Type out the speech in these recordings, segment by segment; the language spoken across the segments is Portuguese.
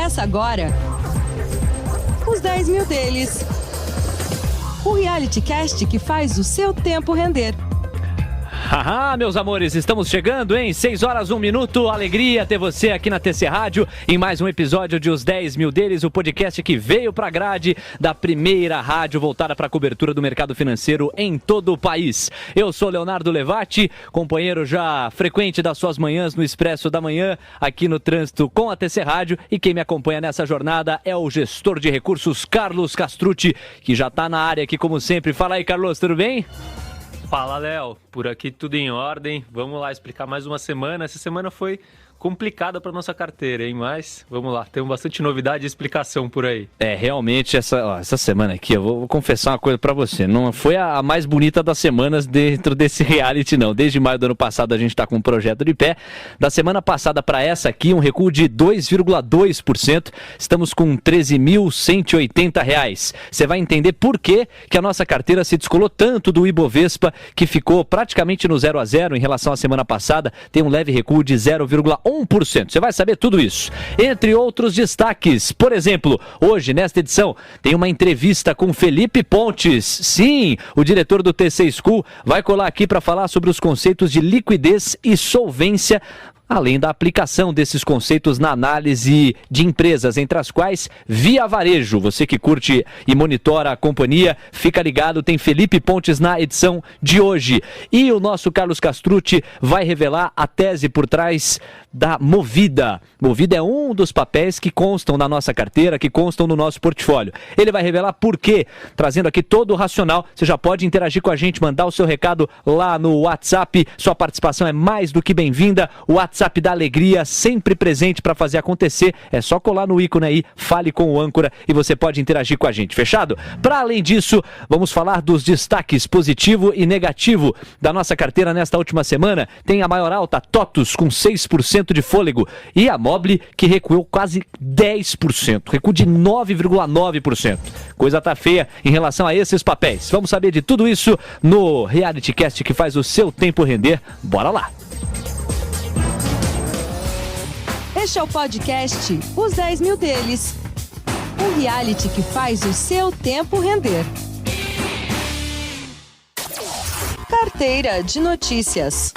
Começa agora os 10 mil deles. O reality cast que faz o seu tempo render. Haha, meus amores, estamos chegando, hein? 6 horas, 1 minuto, alegria ter você aqui na TC Rádio em mais um episódio de Os 10 Mil Deles, o podcast que veio pra grade da primeira rádio voltada para a cobertura do mercado financeiro em todo o país. Eu sou Leonardo Levati, companheiro já frequente das suas manhãs no Expresso da Manhã, aqui no trânsito com a TC Rádio, e quem me acompanha nessa jornada é o gestor de recursos Carlos Castrucci, que já tá na área aqui como sempre. Fala aí, Carlos, tudo bem? Fala, Léo. Por aqui tudo em ordem. Vamos lá explicar mais uma semana. Essa semana foi complicada para nossa carteira, hein? Mas vamos lá, temos bastante novidade e explicação por aí. Realmente essa semana aqui, eu vou confessar uma coisa para você, não foi a mais bonita das semanas dentro desse reality, não. Desde maio do ano passado a gente está com um projeto de pé. Da semana passada para essa aqui, um recuo de 2,2%. Estamos com R$ 13.180. Você vai entender por que a nossa carteira se descolou tanto do Ibovespa, que ficou praticamente no 0 a 0 em relação à semana passada. Tem um leve recuo de 0,1%. Você vai saber tudo isso. Entre outros destaques, por exemplo, hoje, nesta edição, tem uma entrevista com Felipe Pontes. Sim, o diretor do TC School vai colar aqui para falar sobre os conceitos de liquidez e solvência, além da aplicação desses conceitos na análise de empresas, entre as quais Via Varejo. Você que curte e monitora a companhia, fica ligado, tem Felipe Pontes na edição de hoje. E o nosso Carlos Castrucci vai revelar a tese por trás da Movida. Movida é um dos papéis que constam na nossa carteira, que constam no nosso portfólio. Ele vai revelar por quê, trazendo aqui todo o racional. Você já pode interagir com a gente, mandar o seu recado lá no WhatsApp. Sua participação é mais do que bem-vinda. O WhatsApp da Alegria, sempre presente para fazer acontecer. É só colar no ícone aí, fale com o âncora e você pode interagir com a gente, fechado? Para além disso, vamos falar dos destaques positivo e negativo da nossa carteira nesta última semana. Tem a maior alta, TOTUS, com 6% de fôlego, e a Mobile, que recuou quase 10%, recuo de 9,9%. Coisa tá feia em relação a esses papéis. Vamos saber de tudo isso no Reality Cast que faz o seu tempo render. Bora lá! Este é o podcast Os 10 Mil Deles. Um reality que faz o seu tempo render. Carteira de notícias.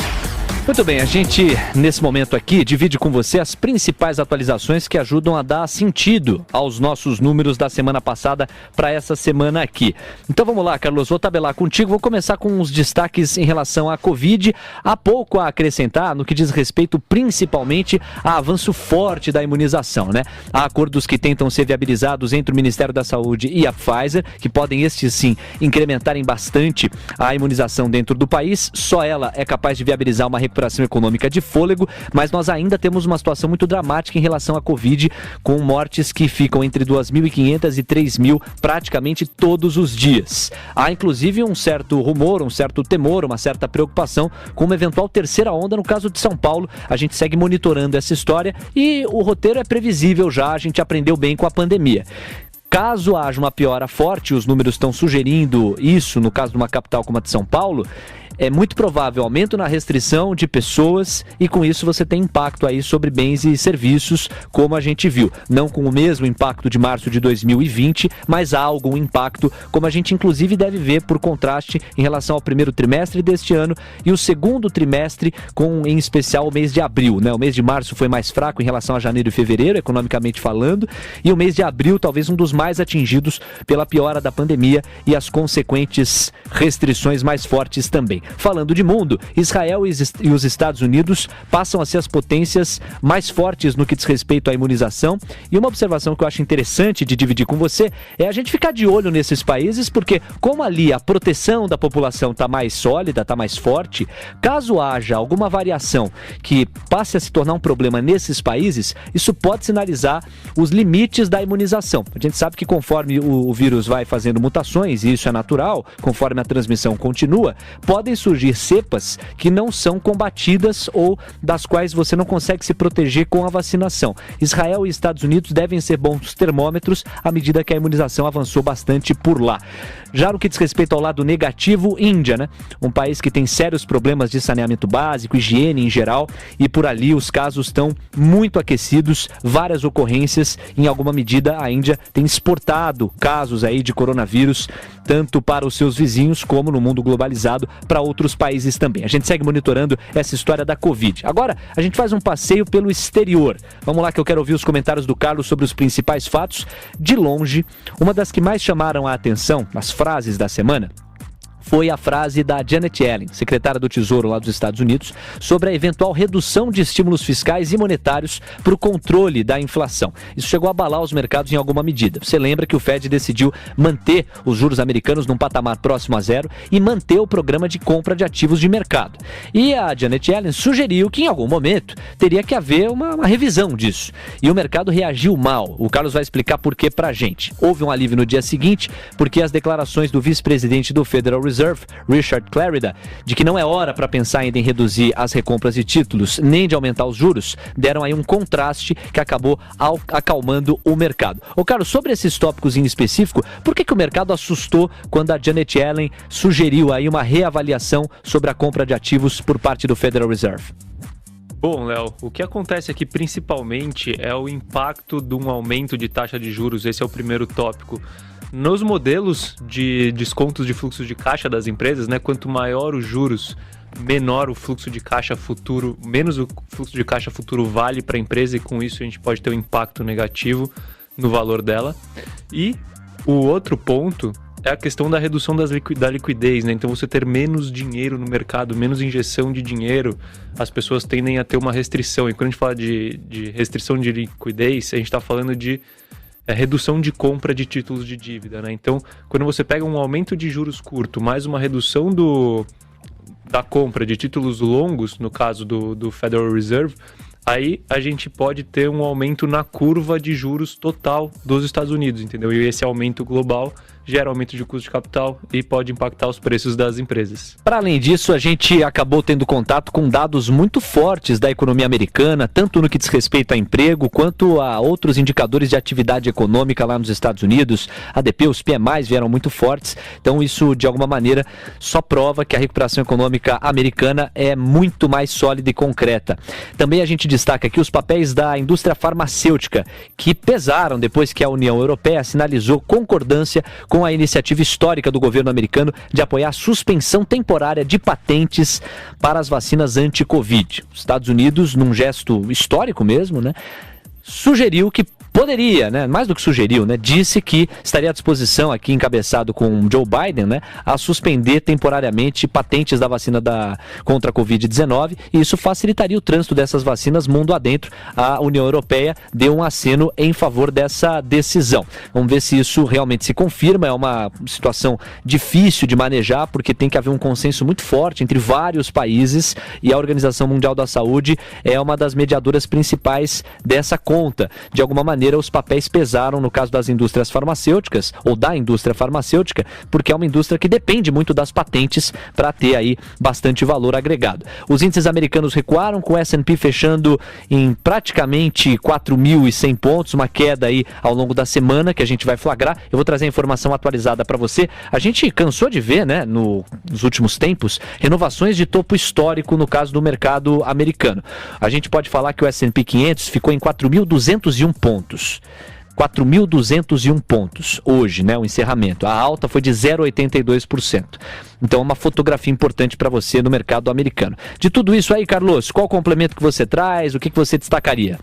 Muito bem, a gente, nesse momento aqui, divide com você as principais atualizações que ajudam a dar sentido aos nossos números da semana passada para essa semana aqui. Então vamos lá, Carlos, vou tabelar contigo, vou começar com os destaques em relação à Covid. Há pouco a acrescentar no que diz respeito principalmente a avanço forte da imunização, né? Há acordos que tentam ser viabilizados entre o Ministério da Saúde e a Pfizer, que podem, estes sim, incrementarem bastante a imunização dentro do país. Só ela é capaz de viabilizar uma recuperação econômica de fôlego, mas nós ainda temos uma situação muito dramática em relação à Covid, com mortes que ficam entre 2.500 e 3.000 praticamente todos os dias. Há inclusive um certo rumor, um certo temor, uma certa preocupação com uma eventual terceira onda no caso de São Paulo. A gente segue monitorando essa história e o roteiro é previsível já, a gente aprendeu bem com a pandemia. Caso haja uma piora forte, os números estão sugerindo isso, no caso de uma capital como a de São Paulo, é muito provável aumento na restrição de pessoas e com isso você tem impacto aí sobre bens e serviços, como a gente viu. Não com o mesmo impacto de março de 2020, mas há algum impacto, como a gente inclusive deve ver por contraste em relação ao primeiro trimestre deste ano e o segundo trimestre, com em especial o mês de abril, né? O mês de março foi mais fraco em relação a janeiro e fevereiro, economicamente falando, e o mês de abril talvez um dos mais atingidos pela piora da pandemia e as consequentes restrições mais fortes também. Falando de mundo, Israel e os Estados Unidos passam a ser as potências mais fortes no que diz respeito à imunização. E uma observação que eu acho interessante de dividir com você é a gente ficar de olho nesses países, porque como ali a proteção da população está mais sólida, está mais forte, caso haja alguma variação que passe a se tornar um problema nesses países, isso pode sinalizar os limites da imunização. A gente sabe que conforme o vírus vai fazendo mutações, e isso é natural, conforme a transmissão continua, podem surgir cepas que não são combatidas ou das quais você não consegue se proteger com a vacinação. Israel e Estados Unidos devem ser bons termômetros à medida que a imunização avançou bastante por lá. Já no que diz respeito ao lado negativo, Índia, né? Um país que tem sérios problemas de saneamento básico, higiene em geral, e por ali os casos estão muito aquecidos, várias ocorrências. Em alguma medida, a Índia tem exportado casos aí de coronavírus, tanto para os seus vizinhos como no mundo globalizado, para outros países também. A gente segue monitorando essa história da Covid. Agora, a gente faz um passeio pelo exterior. Vamos lá que eu quero ouvir os comentários do Carlos sobre os principais fatos. De longe, uma das que mais chamaram a atenção, as frases da semana, foi a frase da Janet Yellen, secretária do Tesouro lá dos Estados Unidos, sobre a eventual redução de estímulos fiscais e monetários para o controle da inflação. Isso chegou a abalar os mercados em alguma medida. Você lembra que o Fed decidiu manter os juros americanos num patamar próximo a zero e manter o programa de compra de ativos de mercado. E a Janet Yellen sugeriu que em algum momento teria que haver uma revisão disso. E o mercado reagiu mal. O Carlos vai explicar por que pra gente. Houve um alívio no dia seguinte, porque as declarações do vice-presidente do Federal Reserve, Richard Clarida, de que não é hora para pensar ainda em reduzir as recompras de títulos nem de aumentar os juros, deram aí um contraste que acabou acalmando o mercado. Ô Carlos, sobre esses tópicos em específico, por que o mercado assustou quando a Janet Yellen sugeriu aí uma reavaliação sobre a compra de ativos por parte do Federal Reserve? Bom, Léo, o que acontece aqui principalmente é o impacto de um aumento de taxa de juros. Esse é o primeiro tópico. Nos modelos de descontos de fluxo de caixa das empresas, né, quanto maior os juros, menor o fluxo de caixa futuro, menos o fluxo de caixa futuro vale para a empresa e com isso a gente pode ter um impacto negativo no valor dela. E o outro ponto é a questão da redução da liquidez, né? Então você ter menos dinheiro no mercado, menos injeção de dinheiro, as pessoas tendem a ter uma restrição. E quando a gente fala de restrição de liquidez, a gente está falando de redução de compra de títulos de dívida, né? Então, quando você pega um aumento de juros curto, mais uma redução da compra de títulos longos, no caso do Federal Reserve, aí a gente pode ter um aumento na curva de juros total dos Estados Unidos, entendeu? E esse aumento global gera aumento de custo de capital e pode impactar os preços das empresas. Para além disso, a gente acabou tendo contato com dados muito fortes da economia americana, tanto no que diz respeito a emprego, quanto a outros indicadores de atividade econômica lá nos Estados Unidos. ADP, os PMIs vieram muito fortes, então isso, de alguma maneira, só prova que a recuperação econômica americana é muito mais sólida e concreta. Também a gente destaca aqui os papéis da indústria farmacêutica, que pesaram depois que a União Europeia sinalizou concordância com a iniciativa histórica do governo americano de apoiar a suspensão temporária de patentes para as vacinas anti-Covid. Os Estados Unidos, num gesto histórico mesmo, né, sugeriu que poderia, né, mais do que sugeriu, né, disse que estaria à disposição, aqui encabeçado com Joe Biden, né, a suspender temporariamente patentes da vacina contra a Covid-19, e isso facilitaria o trânsito dessas vacinas mundo adentro. A União Europeia deu um aceno em favor dessa decisão. Vamos ver se isso realmente se confirma. É uma situação difícil de manejar, porque tem que haver um consenso muito forte entre vários países, e a Organização Mundial da Saúde é uma das mediadoras principais dessa conta. De alguma maneira, os papéis pesaram no caso das indústrias farmacêuticas, ou da indústria farmacêutica, porque é uma indústria que depende muito das patentes para ter aí bastante valor agregado. Os índices americanos recuaram, com o S&P fechando em praticamente 4.100 pontos, uma queda aí ao longo da semana que a gente vai flagrar. Eu vou trazer a informação atualizada para você. A gente cansou de ver, né, nos últimos tempos, renovações de topo histórico no caso do mercado americano. A gente pode falar que o S&P 500 ficou em 4.201 pontos. 4.201 pontos hoje, né, o encerramento. A alta foi de 0,82%. Então é uma fotografia importante para você no mercado americano. De tudo isso aí, Carlos, qual o complemento que você traz? O que você destacaria?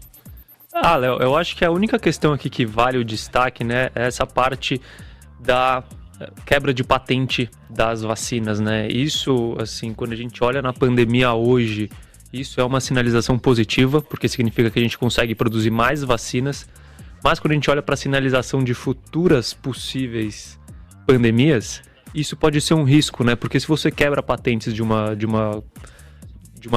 Léo, eu acho que a única questão aqui que vale o destaque, né, é essa parte da quebra de patente das vacinas, né? Isso, assim, quando a gente olha na pandemia hoje, isso é uma sinalização positiva, porque significa que a gente consegue produzir mais vacinas. Mas quando a gente olha para a sinalização de futuras possíveis pandemias, isso pode ser um risco, né? Porque se você quebra patentes de uma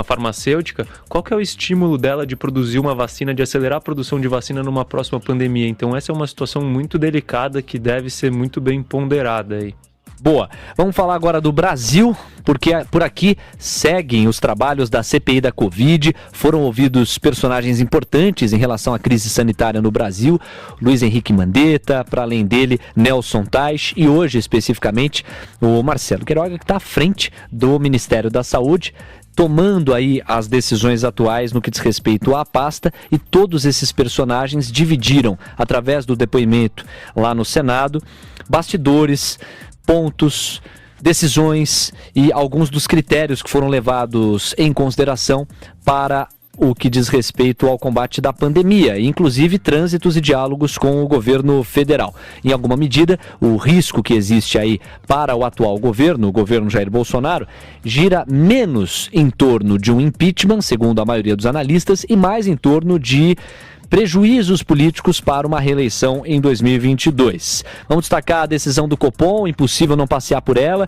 farmacêutica, qual que é o estímulo dela de produzir uma vacina, de acelerar a produção de vacina numa próxima pandemia? Então essa é uma situação muito delicada que deve ser muito bem ponderada aí. Boa. Vamos falar agora do Brasil, porque por aqui seguem os trabalhos da CPI da Covid. Foram ouvidos personagens importantes em relação à crise sanitária no Brasil. Luiz Henrique Mandetta, para além dele, Nelson Teich e hoje, especificamente, o Marcelo Queiroga, que está à frente do Ministério da Saúde, tomando aí as decisões atuais no que diz respeito à pasta, e todos esses personagens dividiram, através do depoimento lá no Senado, bastidores, pontos, decisões e alguns dos critérios que foram levados em consideração para o que diz respeito ao combate da pandemia, inclusive trânsitos e diálogos com o governo federal. Em alguma medida, o risco que existe aí para o atual governo, o governo Jair Bolsonaro, gira menos em torno de um impeachment, segundo a maioria dos analistas, e mais em torno de prejuízos políticos para uma reeleição em 2022. Vamos destacar a decisão do Copom, impossível não passear por ela.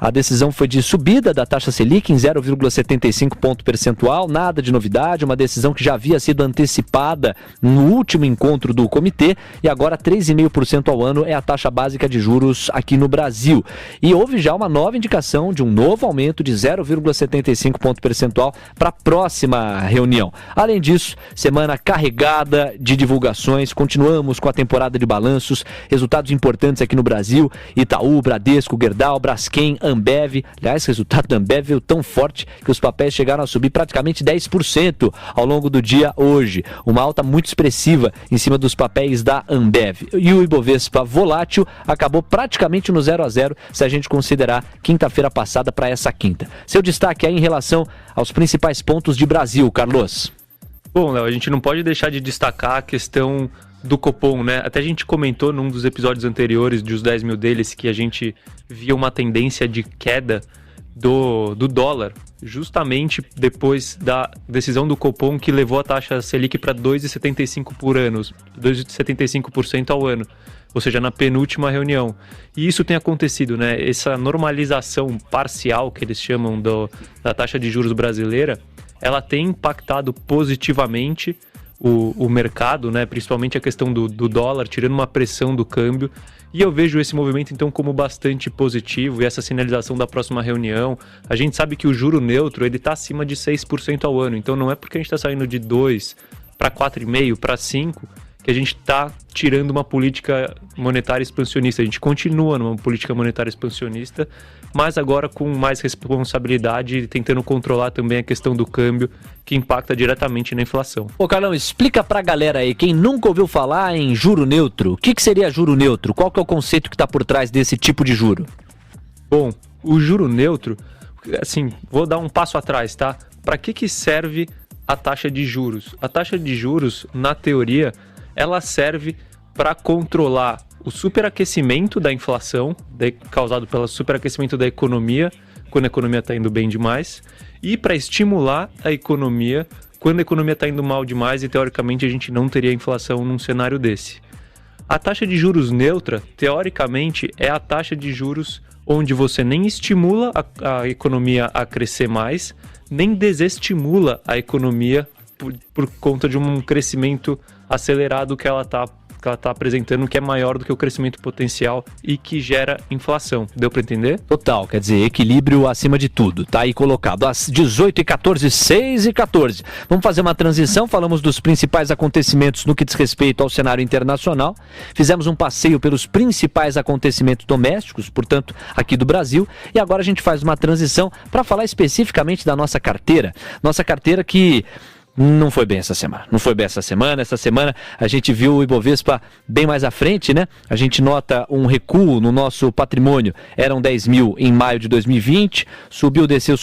A decisão foi de subida da taxa Selic em 0,75 ponto percentual, nada de novidade, uma decisão que já havia sido antecipada no último encontro do comitê, e agora 3,5% ao ano é a taxa básica de juros aqui no Brasil. E houve já uma nova indicação de um novo aumento de 0,75 ponto percentual para a próxima reunião. Além disso, semana carregada de divulgações, continuamos com a temporada de balanços, resultados importantes aqui no Brasil: Itaú, Bradesco, Gerdau, Braskem, Ambev. Aliás, o resultado da Ambev veio tão forte que os papéis chegaram a subir praticamente 10% ao longo do dia hoje, uma alta muito expressiva em cima dos papéis da Ambev. E o Ibovespa volátil acabou praticamente no 0 a 0 se a gente considerar quinta-feira passada para essa quinta. Seu destaque aí em relação aos principais pontos de Brasil, Carlos? Bom, Léo, a gente não pode deixar de destacar a questão do Copom, né? Até a gente comentou num dos episódios anteriores dos 10 mil deles que a gente via uma tendência de queda do dólar, justamente depois da decisão do Copom que levou a taxa Selic para 2,75% por ano, 2,75% ao ano, ou seja, na penúltima reunião. E isso tem acontecido, né? Essa normalização parcial que eles chamam da taxa de juros brasileira, ela tem impactado positivamente o mercado, né? Principalmente a questão do dólar, tirando uma pressão do câmbio. E eu vejo esse movimento, então, como bastante positivo, e essa sinalização da próxima reunião. A gente sabe que o juro neutro está acima de 6% ao ano, então não é porque a gente está saindo de 2% para 4,5%, para 5%, que a gente está tirando uma política monetária expansionista. A gente continua numa política monetária expansionista, mas agora com mais responsabilidade e tentando controlar também a questão do câmbio, que impacta diretamente na inflação. Ô Carlão, explica pra galera aí, quem nunca ouviu falar em juro neutro, o que seria juro neutro? Qual que é o conceito que está por trás desse tipo de juro? Bom, o juro neutro, assim, vou dar um passo atrás, tá? Para que serve a taxa de juros? A taxa de juros, na teoria, ela serve para controlar o superaquecimento da inflação, causado pelo superaquecimento da economia, quando a economia está indo bem demais, e para estimular a economia quando a economia está indo mal demais, e teoricamente a gente não teria inflação num cenário desse. A taxa de juros neutra, teoricamente, é a taxa de juros onde você nem estimula a economia a crescer mais, nem desestimula a economia por conta de um crescimento acelerado que ela está apresentando, que é maior do que o crescimento potencial e que gera inflação. Deu para entender? Total, quer dizer, equilíbrio acima de tudo. Tá aí colocado. Às 18h14, 6h14. Vamos fazer uma transição, falamos dos principais acontecimentos no que diz respeito ao cenário internacional. Fizemos um passeio pelos principais acontecimentos domésticos, portanto, aqui do Brasil. E agora a gente faz uma transição para falar especificamente da nossa carteira. Nossa carteira que não foi bem essa semana. Não foi bem essa semana. Essa semana a gente viu o Ibovespa bem mais à frente, né? A gente nota um recuo no nosso patrimônio. Eram 10 mil em maio de 2020. Subiu, desceu,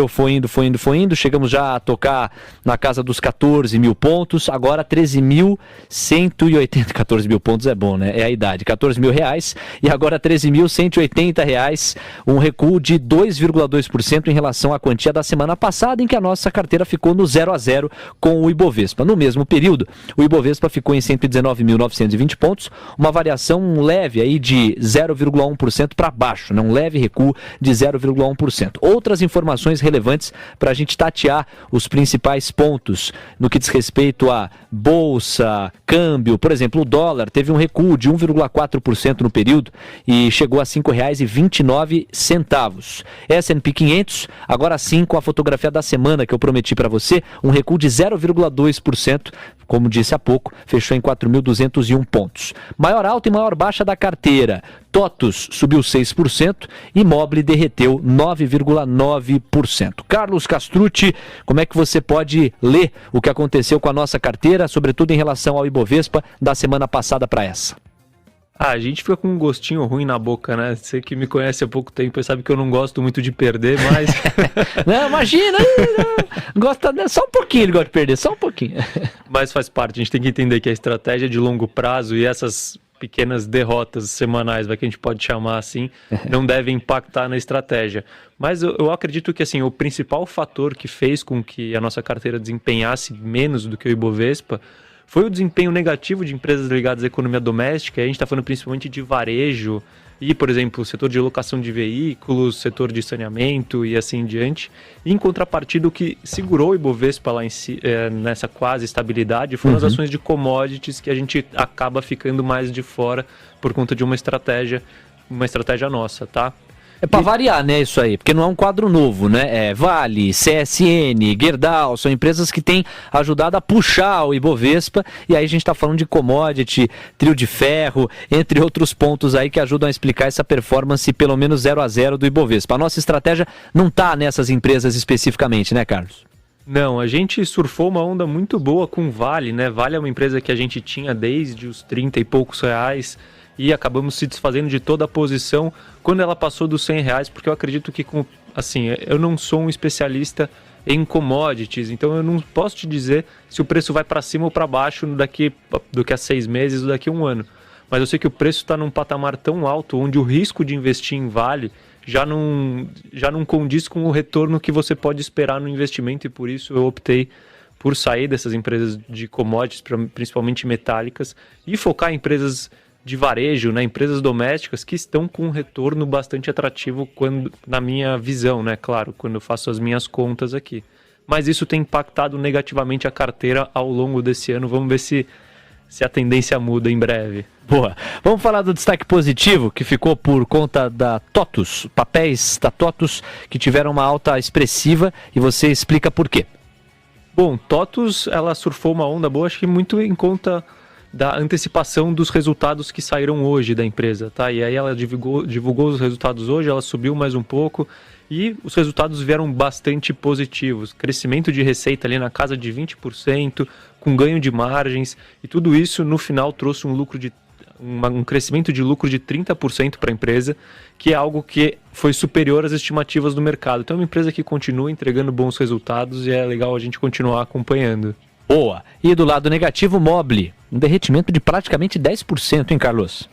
foi indo. Chegamos já a tocar na casa dos 14 mil pontos. Agora 13.180. 14 mil pontos é bom, né? É a idade. 14 mil reais. E agora 13.180 reais. Um recuo de 2,2% em relação à quantia da semana passada, em que a nossa carteira ficou no 0 a 0. com o Ibovespa. No mesmo período, o Ibovespa ficou em 119.920 pontos, uma variação leve aí de 0,1% para baixo, um leve recuo de 0,1%. Outras informações relevantes para a gente tatear os principais pontos no que diz respeito a bolsa, câmbio. Por exemplo, o dólar teve um recuo de 1,4% no período e chegou a R$ 5,29. S&P 500, agora sim com a fotografia da semana que eu prometi para você, um recuo de 0,2%, como disse há pouco, fechou em 4.201 pontos. Maior alta e maior baixa da carteira. TOTUS subiu 6% e Mobile derreteu 9,9%. Carlos Castrucci, como é que você pode ler o que aconteceu com a nossa carteira, sobretudo em relação ao Ibovespa da semana passada para essa? A gente fica com um gostinho ruim na boca, né? Você que me conhece há pouco tempo sabe que eu não gosto muito de perder, mas... Não, imagina! Gosta, só um pouquinho ele gosta de perder, só um pouquinho. Mas faz parte, a gente tem que entender que a estratégia é de longo prazo e essas pequenas derrotas semanais, que a gente pode chamar assim, não devem impactar na estratégia. Mas eu acredito que assim, o principal fator que fez com que a nossa carteira desempenhasse menos do que o Ibovespa foi o desempenho negativo de empresas ligadas à economia doméstica. A gente está falando principalmente de varejo e, por exemplo, o setor de locação de veículos, setor de saneamento e assim em diante. E, em contrapartida, o que segurou o Ibovespa lá nessa quase estabilidade foram as ações de commodities, que a gente acaba ficando mais de fora por conta de uma estratégia nossa, tá? É para variar, né, isso aí, porque não é um quadro novo, né? Vale, CSN, Gerdau, são empresas que têm ajudado a puxar o Ibovespa, e aí a gente está falando de commodity, trio de ferro, entre outros pontos aí que ajudam a explicar essa performance pelo menos 0-0 do Ibovespa. A nossa estratégia não está nessas empresas especificamente, né, Carlos? Não, a gente surfou uma onda muito boa com Vale, né? Vale é uma empresa que a gente tinha desde os 30 e poucos reais, e acabamos se desfazendo de toda a posição quando ela passou dos R$100, porque eu acredito que, eu não sou um especialista em commodities, então eu não posso te dizer se o preço vai para cima ou para baixo do que a 6 meses ou daqui a um ano. Mas eu sei que o preço está num patamar tão alto, onde o risco de investir em Vale já não condiz com o retorno que você pode esperar no investimento, e por isso eu optei por sair dessas empresas de commodities, principalmente metálicas, e focar em empresas de varejo, né, empresas domésticas que estão com um retorno bastante atrativo na minha visão, né, claro, quando eu faço as minhas contas aqui. Mas isso tem impactado negativamente a carteira ao longo desse ano. Vamos ver se a tendência muda em breve. Boa. Vamos falar do destaque positivo, que ficou por conta da TOTUS, papéis da TOTUS, que tiveram uma alta expressiva, e você explica por quê. Bom, TOTUS, ela surfou uma onda boa, acho que muito em conta da antecipação dos resultados que saíram hoje da empresa, tá? E aí ela divulgou os resultados hoje, ela subiu mais um pouco e os resultados vieram bastante positivos. Crescimento de receita ali na casa de 20%, com ganho de margens, e tudo isso no final trouxe um crescimento de lucro de 30% para a empresa, que é algo que foi superior às estimativas do mercado. Então é uma empresa que continua entregando bons resultados e é legal a gente continuar acompanhando. Boa. E do lado negativo, Mobile, um derretimento de praticamente 10%, hein, Carlos?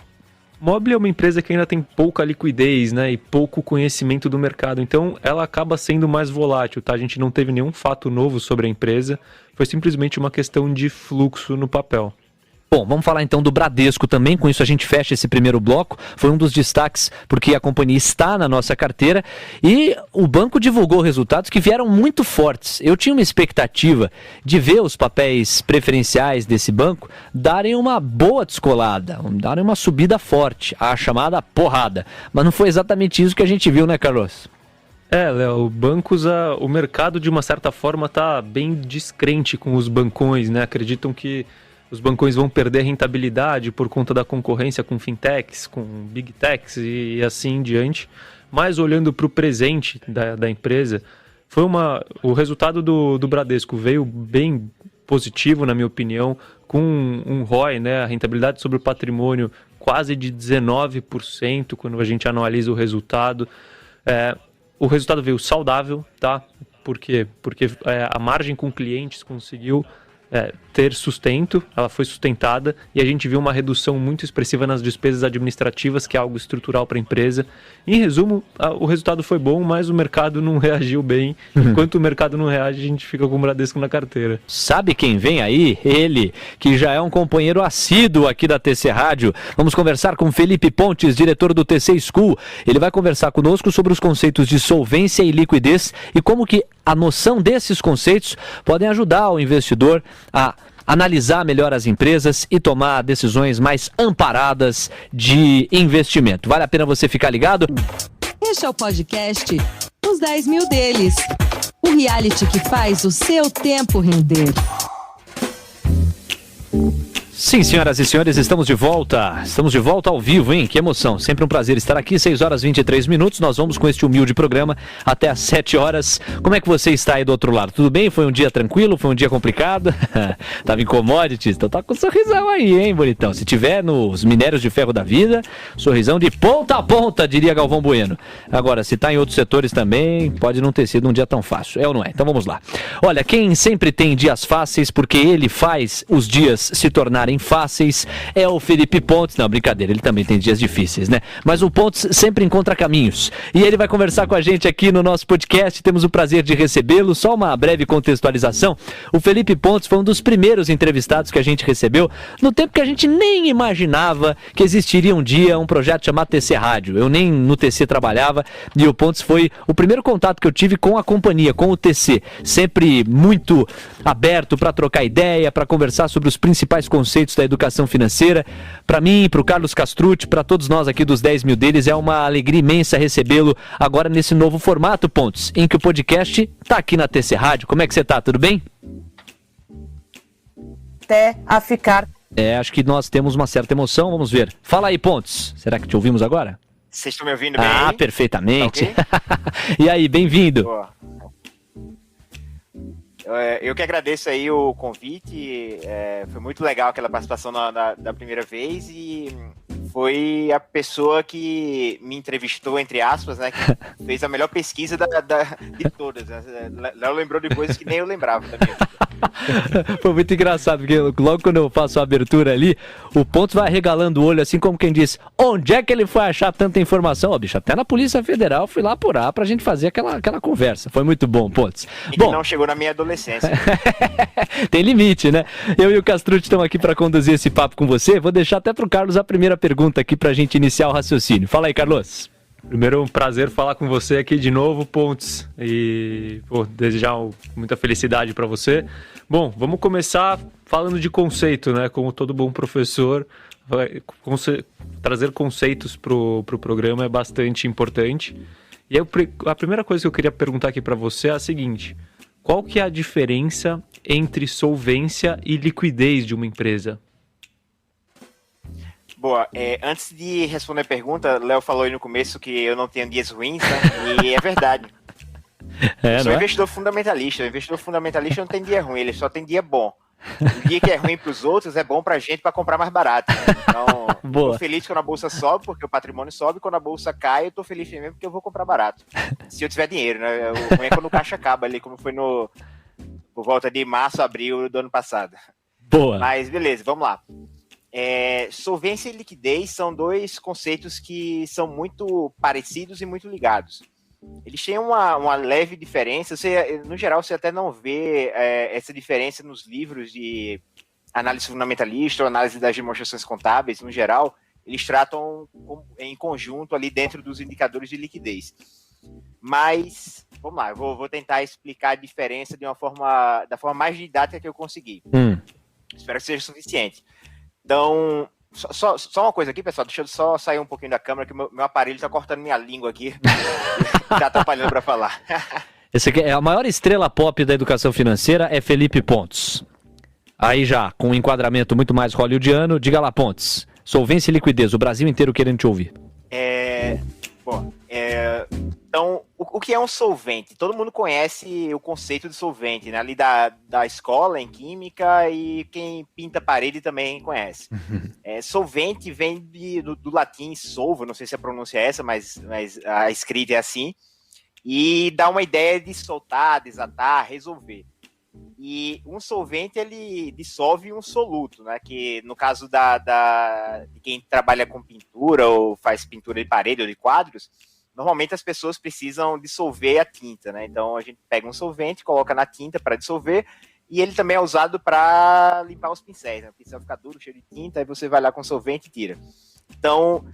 Mobile é uma empresa que ainda tem pouca liquidez, né, e pouco conhecimento do mercado, então ela acaba sendo mais volátil, tá? A gente não teve nenhum fato novo sobre a empresa, foi simplesmente uma questão de fluxo no papel. Bom, vamos falar então do Bradesco também, com isso a gente fecha esse primeiro bloco, foi um dos destaques porque a companhia está na nossa carteira e o banco divulgou resultados que vieram muito fortes. Eu tinha uma expectativa de ver os papéis preferenciais desse banco darem uma boa descolada, darem uma subida forte, a chamada porrada, mas não foi exatamente isso que a gente viu, né, Carlos? Léo, o mercado de uma certa forma está bem descrente com os bancões, né? Acreditam que os bancões vão perder rentabilidade por conta da concorrência com fintechs, com big techs e assim em diante. Mas olhando para o presente da empresa, o resultado do Bradesco veio bem positivo, na minha opinião, com um ROI, né, a rentabilidade sobre o patrimônio quase de 19% quando a gente analisa o resultado. O resultado veio saudável, tá? Por quê? Porque a margem com clientes conseguiu ter sustento, ela foi sustentada e a gente viu uma redução muito expressiva nas despesas administrativas, que é algo estrutural para a empresa. Em resumo, o resultado foi bom, mas o mercado não reagiu bem. Enquanto o mercado não reage, a gente fica com o Bradesco na carteira. Sabe quem vem aí? Ele, que já é um companheiro assíduo aqui da TC Rádio. Vamos conversar com Felipe Pontes, diretor do TC School. Ele vai conversar conosco sobre os conceitos de solvência e liquidez e como que a noção desses conceitos podem ajudar o investidor a analisar melhor as empresas e tomar decisões mais amparadas de investimento. Vale a pena você ficar ligado? Este é o podcast Os 10 Mil Deles, o reality que faz o seu tempo render. Sim, senhoras e senhores, estamos de volta ao vivo, hein? Que emoção, sempre um prazer estar aqui, 6 horas e 23 minutos, nós vamos com este humilde programa até às 7 horas. Como é que você está aí do outro lado? Tudo bem? Foi um dia tranquilo? Foi um dia complicado? Tava em commodities? Então tá com um sorrisão aí, hein, bonitão? Se tiver nos minérios de ferro da vida, sorrisão de ponta a ponta, diria Galvão Bueno. Agora, se tá em outros setores também, pode não ter sido um dia tão fácil, é ou não é? Então vamos lá. Olha, quem sempre tem dias fáceis, porque ele faz os dias se tornarem fáceis, é o Felipe Pontes. Não, brincadeira, ele também tem dias difíceis, né? Mas o Pontes sempre encontra caminhos. E ele vai conversar com a gente aqui no nosso podcast. Temos o prazer de recebê-lo. Só uma breve contextualização. O Felipe Pontes foi um dos primeiros entrevistados que a gente recebeu no tempo que a gente nem imaginava que existiria um dia um projeto chamado TC Rádio. Eu nem no TC trabalhava e o Pontes foi o primeiro contato que eu tive com a companhia, com o TC. Sempre muito aberto para trocar ideia, para conversar sobre os principais conceitos da educação financeira. Para mim, para o Carlos Castrucci, para todos nós aqui dos 10 mil deles, é uma alegria imensa recebê-lo agora nesse novo formato, Pontes, em que o podcast está aqui na TC Rádio. Como é que você está? Tudo bem? Até a ficar. Acho que nós temos uma certa emoção, vamos ver. Fala aí, Pontes. Será que te ouvimos agora? Vocês estão me ouvindo bem? Ah, perfeitamente. Tá okay? E aí, bem-vindo. Boa. Eu que agradeço aí o convite, foi muito legal aquela participação da primeira vez e foi a pessoa que me entrevistou, entre aspas, né, que fez a melhor pesquisa de todas. Léo lembrou de coisas que nem eu lembrava da minha vida. Foi muito engraçado, porque logo quando eu faço a abertura ali, o Pontes vai regalando o olho, assim como quem diz, onde é que ele foi achar tanta informação? Ó, bicho, até na Polícia Federal fui lá apurar pra gente fazer aquela conversa. Foi muito bom, Pontes. E bom, não chegou na minha adolescência. Tem limite, né? Eu e o Castrucci estamos aqui para conduzir esse papo com você. Vou deixar até pro Carlos a primeira pergunta aqui pra gente iniciar o raciocínio. Fala aí, Carlos. Primeiro, um prazer falar com você aqui de novo, Pontes, e desejar muita felicidade para você. Bom, vamos começar falando de conceito, né? Como todo bom professor, trazer conceitos pro programa é bastante importante. E aí, a primeira coisa que eu queria perguntar aqui para você é a seguinte: qual que é a diferença entre solvência e liquidez de uma empresa? Boa, antes de responder a pergunta, Léo falou aí no começo que eu não tenho dias ruins, né? E é verdade. Eu sou investidor fundamentalista. O investidor fundamentalista não tem dia ruim, ele só tem dia bom. O dia que é ruim para os outros é bom para a gente para comprar mais barato, né? Então, estou feliz quando a bolsa sobe, porque o patrimônio sobe. Quando a bolsa cai, eu estou feliz mesmo porque eu vou comprar barato. Se eu tiver dinheiro, né? O ruim é quando o caixa acaba ali, como foi por volta de março, abril do ano passado. Boa. Mas beleza, vamos lá. Solvência e liquidez são dois conceitos que são muito parecidos e muito ligados. Eles têm uma leve diferença. No geral, você até não vê essa diferença nos livros de análise fundamentalista ou análise das demonstrações contábeis. No geral, eles tratam em conjunto ali dentro dos indicadores de liquidez. Mas, vamos lá, eu vou tentar explicar a diferença da forma mais didática que eu conseguir. Espero que seja suficiente. Então, só uma coisa aqui, pessoal, deixa eu só sair um pouquinho da câmera, que meu aparelho está cortando minha língua aqui, está atrapalhando para falar. Esse aqui é a maior estrela pop da educação financeira, é Felipe Pontes. Aí já, com um enquadramento muito mais hollywoodiano, diga lá, Pontes, solvência e liquidez, o Brasil inteiro querendo te ouvir. Então, o que é um solvente? Todo mundo conhece o conceito de solvente, né? Ali da escola, em química, e quem pinta parede também conhece. Solvente vem do latim solvo, não sei se a pronúncia é essa, mas a escrita é assim, e dá uma ideia de soltar, desatar, resolver. E um solvente, ele dissolve um soluto, né? Que no caso de quem trabalha com pintura ou faz pintura de parede ou de quadros, normalmente as pessoas precisam dissolver a tinta, né? Então a gente pega um solvente, coloca na tinta para dissolver, e ele também é usado para limpar os pincéis, né? O pincel fica duro, cheio de tinta, aí você vai lá com solvente e tira. Então,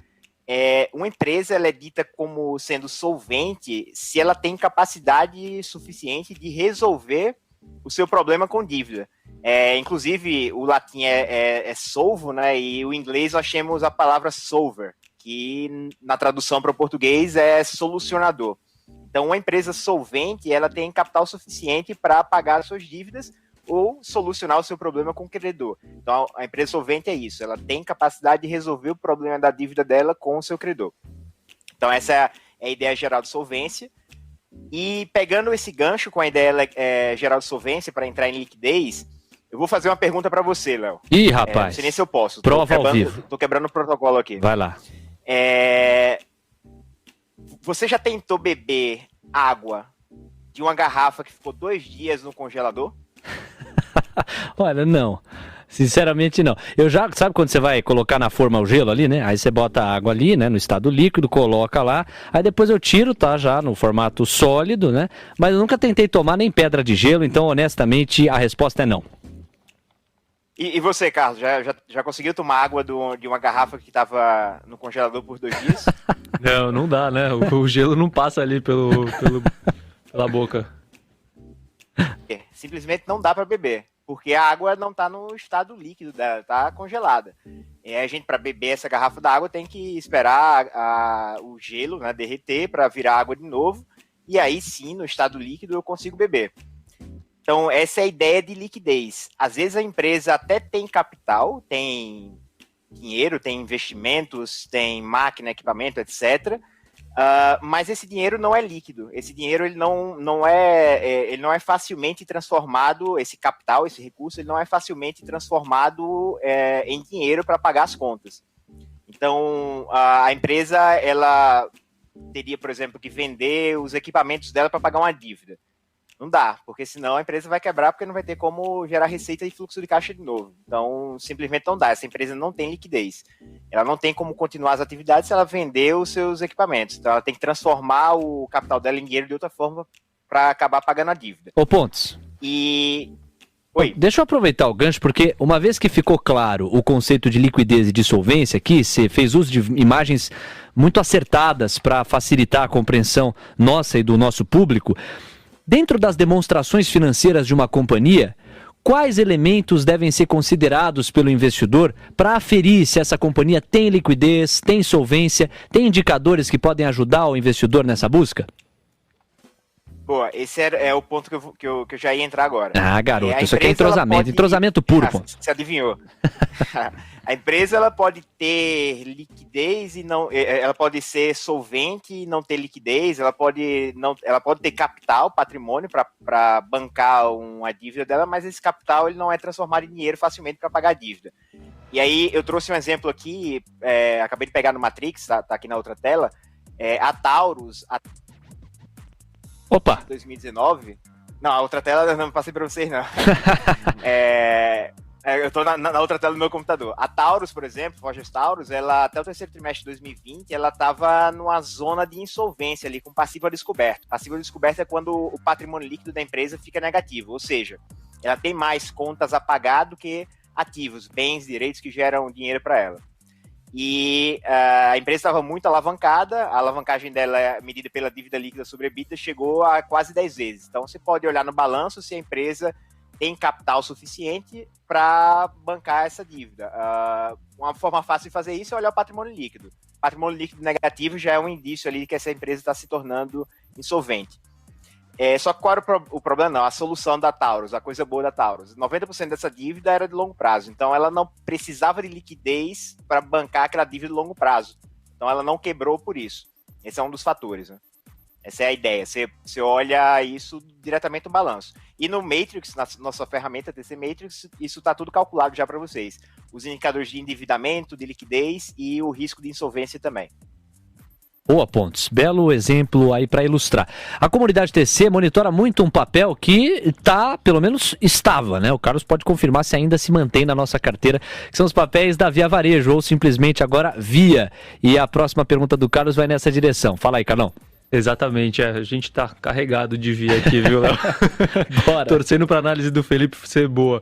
uma empresa, ela é dita como sendo solvente se ela tem capacidade suficiente de resolver o seu problema com dívida. Inclusive, o latim é solvo, né? E o inglês nós temos a palavra solver, que na tradução para o português é solucionador. Então, uma empresa solvente, ela tem capital suficiente para pagar as suas dívidas ou solucionar o seu problema com o credor. Então, a empresa solvente é isso, ela tem capacidade de resolver o problema da dívida dela com o seu credor. Então, essa é a ideia geral de solvência. E pegando esse gancho com a ideia geral de solvência para entrar em liquidez, eu vou fazer uma pergunta para você, Léo. Ih, rapaz. Não sei nem se eu posso. Prova ao vivo. Tô quebrando o protocolo aqui. Vai lá. Você já tentou beber água de uma garrafa que ficou 2 dias no congelador? Olha, não. Sinceramente, não. Sabe quando você vai colocar na forma o gelo ali, né? Aí você bota a água ali, né? No estado líquido, coloca lá. Aí depois eu tiro, tá? Já no formato sólido, né? Mas eu nunca tentei tomar nem pedra de gelo, então, honestamente, a resposta é não. E você, Carlos, já conseguiu tomar água de uma garrafa que estava no congelador por 2 dias? Não dá, né? O gelo não passa ali pela boca. Simplesmente não dá para beber, porque a água não está no estado líquido dela, está congelada. E a gente, para beber essa garrafa d'água, tem que esperar o gelo, né, derreter para virar água de novo, e aí sim, no estado líquido, eu consigo beber. Então, essa é a ideia de liquidez. Às vezes a empresa até tem capital, tem dinheiro, tem investimentos, tem máquina, equipamento, etc., mas esse dinheiro não é líquido. Esse dinheiro ele não é facilmente transformado, esse capital, esse recurso, ele não é facilmente transformado em dinheiro para pagar as contas. Então, a empresa ela teria, por exemplo, que vender os equipamentos dela para pagar uma dívida. Não dá, porque senão a empresa vai quebrar porque não vai ter como gerar receita e fluxo de caixa de novo. Então, simplesmente não dá. Essa empresa não tem liquidez. Ela não tem como continuar as atividades se ela vender os seus equipamentos. Então, ela tem que transformar o capital dela em dinheiro de outra forma para acabar pagando a dívida. Ô, Pontes. Oi. Deixa eu aproveitar o gancho, porque uma vez que ficou claro o conceito de liquidez e de solvência aqui, você fez uso de imagens muito acertadas para facilitar a compreensão nossa e do nosso público. Dentro das demonstrações financeiras de uma companhia, quais elementos devem ser considerados pelo investidor para aferir se essa companhia tem liquidez, tem solvência, tem indicadores que podem ajudar o investidor nessa busca? Boa, esse é o ponto que eu já ia entrar agora. Ah, garoto, isso aqui é entrosamento, entrosamento puro, pô. Você adivinhou. A empresa ela pode ter liquidez e não, ela pode ser solvente e não ter liquidez, ela pode ter capital, patrimônio para bancar uma dívida dela, mas esse capital ele não é transformado em dinheiro facilmente para pagar a dívida. E aí eu trouxe um exemplo aqui, acabei de pegar no Matrix, tá aqui na outra tela, a Taurus, Opa! 2019. Não, a outra tela eu não passei para vocês, não. Eu estou na outra tela do meu computador. A Taurus, por exemplo, Forjas Taurus, ela até o terceiro trimestre de 2020, ela estava numa zona de insolvência ali, com passivo a descoberto. Passivo a descoberto é quando o patrimônio líquido da empresa fica negativo, ou seja, ela tem mais contas a pagar do que ativos, bens, direitos que geram dinheiro para ela. E a empresa estava muito alavancada, a alavancagem dela, medida pela dívida líquida sobre a EBITDA, chegou a quase 10 vezes. Então, você pode olhar no balanço se a empresa tem capital suficiente para bancar essa dívida. Uma forma fácil de fazer isso é olhar o patrimônio líquido. Patrimônio líquido negativo já é um indício ali que essa empresa está se tornando insolvente. Só que qual era o problema? Não, a solução da Taurus, a coisa boa da Taurus. 90% dessa dívida era de longo prazo, então ela não precisava de liquidez para bancar aquela dívida de longo prazo. Então ela não quebrou por isso. Esse é um dos fatores, né? Essa é a ideia. Você olha isso diretamente no balanço. E no Matrix, na nossa ferramenta TC Matrix, isso está tudo calculado já para vocês. Os indicadores de endividamento, de liquidez e o risco de insolvência também. Boa, Pontes. Belo exemplo aí para ilustrar. A comunidade TC monitora muito um papel que pelo menos estava, né? O Carlos pode confirmar se ainda se mantém na nossa carteira, que são os papéis da Via Varejo, ou simplesmente agora Via. E a próxima pergunta do Carlos vai nessa direção. Fala aí, Carlão. Exatamente, a gente tá carregado de Via aqui, viu, Léo? Bora. Torcendo para a análise do Felipe ser boa.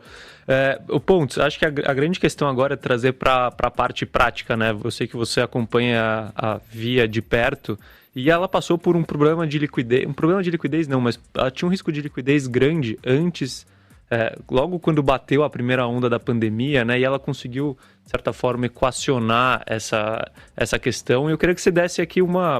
O Pontes, acho que a grande questão agora é trazer para a parte prática, né? Eu sei que você acompanha a Via de perto e ela passou por um problema de liquidez, não, mas ela tinha um risco de liquidez grande antes, logo quando bateu a primeira onda da pandemia, né? E ela conseguiu, de certa forma, equacionar essa questão. E eu queria que você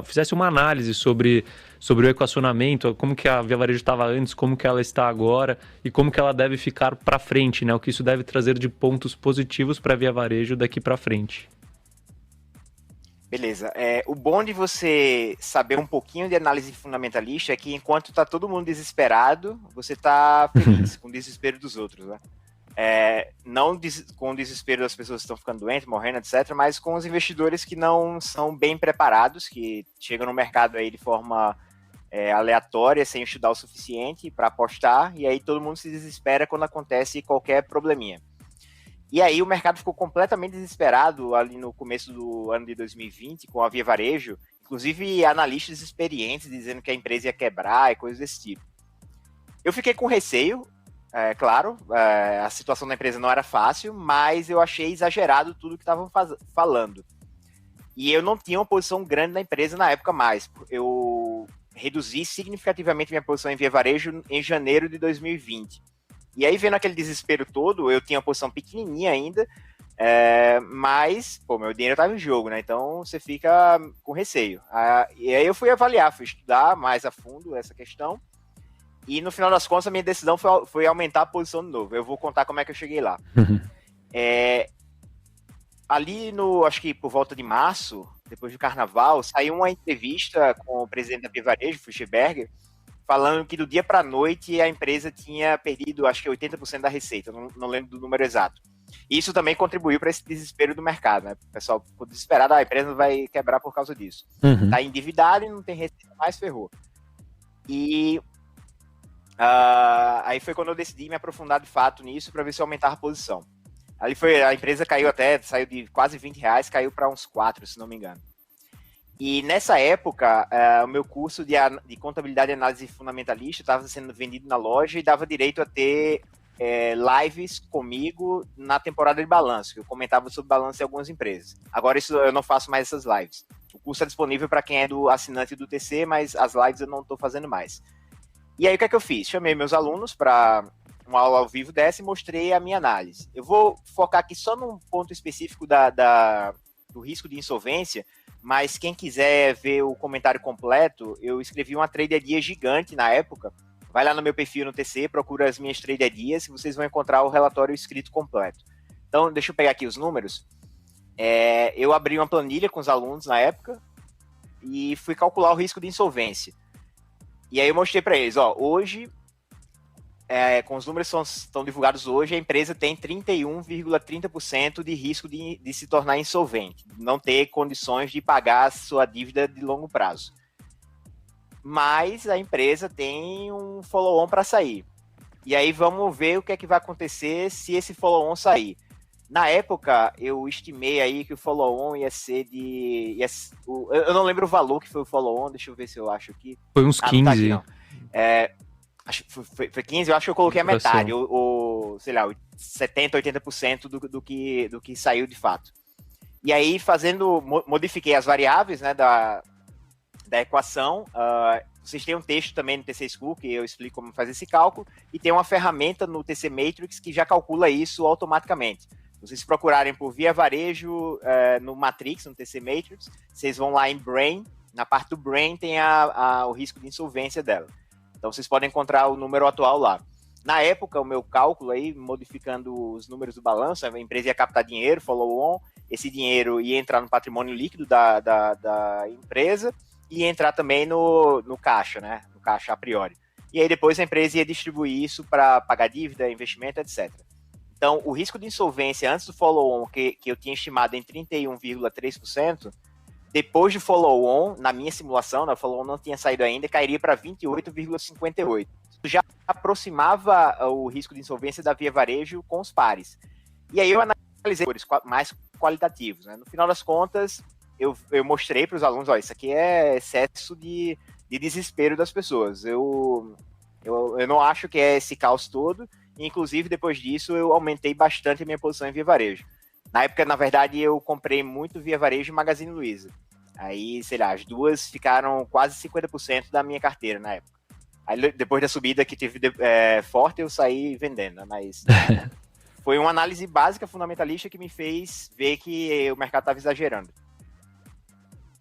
fizesse uma análise sobre o equacionamento, como que a Via Varejo estava antes, como que ela está agora e como que ela deve ficar para frente, né? O que isso deve trazer de pontos positivos para a Via Varejo daqui para frente. Beleza. O bom de você saber um pouquinho de análise fundamentalista é que enquanto está todo mundo desesperado, você está feliz com o desespero dos outros, né? Não com o desespero das pessoas que estão ficando doentes, morrendo, etc., mas com os investidores que não são bem preparados, que chegam no mercado aí de forma aleatória, sem estudar o suficiente para apostar, e aí todo mundo se desespera quando acontece qualquer probleminha. E aí o mercado ficou completamente desesperado ali no começo do ano de 2020 com a Via Varejo, inclusive analistas experientes dizendo que a empresa ia quebrar e coisas desse tipo. Eu fiquei com receio, claro, a situação da empresa não era fácil, mas eu achei exagerado tudo que estavam falando. E eu não tinha uma posição grande na empresa na época mais. Eu reduzi significativamente minha posição em Via Varejo em janeiro de 2020. E aí, vendo aquele desespero todo, eu tinha uma posição pequenininha ainda, mas, meu dinheiro estava em jogo, né? Então, você fica com receio. E aí eu fui estudar mais a fundo essa questão. E, no final das contas, a minha decisão foi aumentar a posição de novo. Eu vou contar como é que eu cheguei lá. Ali, acho que por volta de março, depois do Carnaval, saiu uma entrevista com o presidente da Via Varejo, Fuchsberger, falando que do dia para a noite a empresa tinha perdido, acho que 80% da receita, não lembro do número exato. E isso também contribuiu para esse desespero do mercado, né? O pessoal ficou desesperado, a empresa vai quebrar por causa disso. Está endividado e não tem receita, mais ferrou. E aí foi quando eu decidi me aprofundar de fato nisso para ver se eu aumentava a posição. A empresa saiu de quase R$20, caiu para uns 4, se não me engano. E nessa época, o meu curso de contabilidade e análise fundamentalista estava sendo vendido na loja e dava direito a ter lives comigo na temporada de balanço, que eu comentava sobre balanço em algumas empresas. Agora eu não faço mais essas lives. O curso é disponível para quem é do assinante do TC, mas as lives eu não estou fazendo mais. E aí o que é que eu fiz? Chamei meus alunos para uma aula ao vivo dessa e mostrei a minha análise. Eu vou focar aqui só num ponto específico do risco de insolvência, mas quem quiser ver o comentário completo, eu escrevi uma trade idea gigante na época. Vai lá no meu perfil no TC, procura as minhas trade ideas e vocês vão encontrar o relatório escrito completo. Então, deixa eu pegar aqui os números. Eu abri uma planilha com os alunos na época e fui calcular o risco de insolvência. E aí eu mostrei para eles, hoje, com os números que estão divulgados hoje, a empresa tem 31,30% de risco de se tornar insolvente, não ter condições de pagar a sua dívida de longo prazo. Mas a empresa tem um follow-on para sair. E aí vamos ver o que é que vai acontecer se esse follow-on sair. Na época, eu estimei aí que o follow-on ia ser eu não lembro o valor que foi o follow-on, deixa eu ver se eu acho aqui. Foi uns 15. Não tá aqui, não. Acho que foi 15, eu acho que eu coloquei a metade, sei lá, 70%, 80% do que saiu de fato. E aí, modifiquei as variáveis, né, da equação. Vocês têm um texto também no TC School que eu explico como fazer esse cálculo, e tem uma ferramenta no TC Matrix que já calcula isso automaticamente. Se vocês procurarem por Via Varejo no Matrix, no TC Matrix, vocês vão lá em Brain, na parte do Brain tem o risco de insolvência dela. Então vocês podem encontrar o número atual lá. Na época, o meu cálculo aí, modificando os números do balanço, a empresa ia captar dinheiro, follow-on, esse dinheiro ia entrar no patrimônio líquido da empresa e ia entrar também no caixa, né? No caixa a priori. E aí depois a empresa ia distribuir isso para pagar dívida, investimento, etc. Então, o risco de insolvência antes do follow-on, que eu tinha estimado em 31,3%, depois do follow-on, na minha simulação, o follow-on não tinha saído ainda, cairia para 28,58. Já aproximava o risco de insolvência da Via Varejo com os pares. E aí eu analisei os mais qualitativos. Né? No final das contas, eu mostrei para os alunos, isso aqui é excesso de desespero das pessoas. Eu não acho que é esse caos todo. Inclusive, depois disso, eu aumentei bastante a minha posição em Via Varejo. Na época, na verdade, eu comprei muito Via Varejo e Magazine Luiza. Aí, sei lá, as duas ficaram quase 50% da minha carteira na época. Aí, depois da subida que teve forte, eu saí vendendo, né? Mas foi uma análise básica, fundamentalista, que me fez ver que o mercado estava exagerando.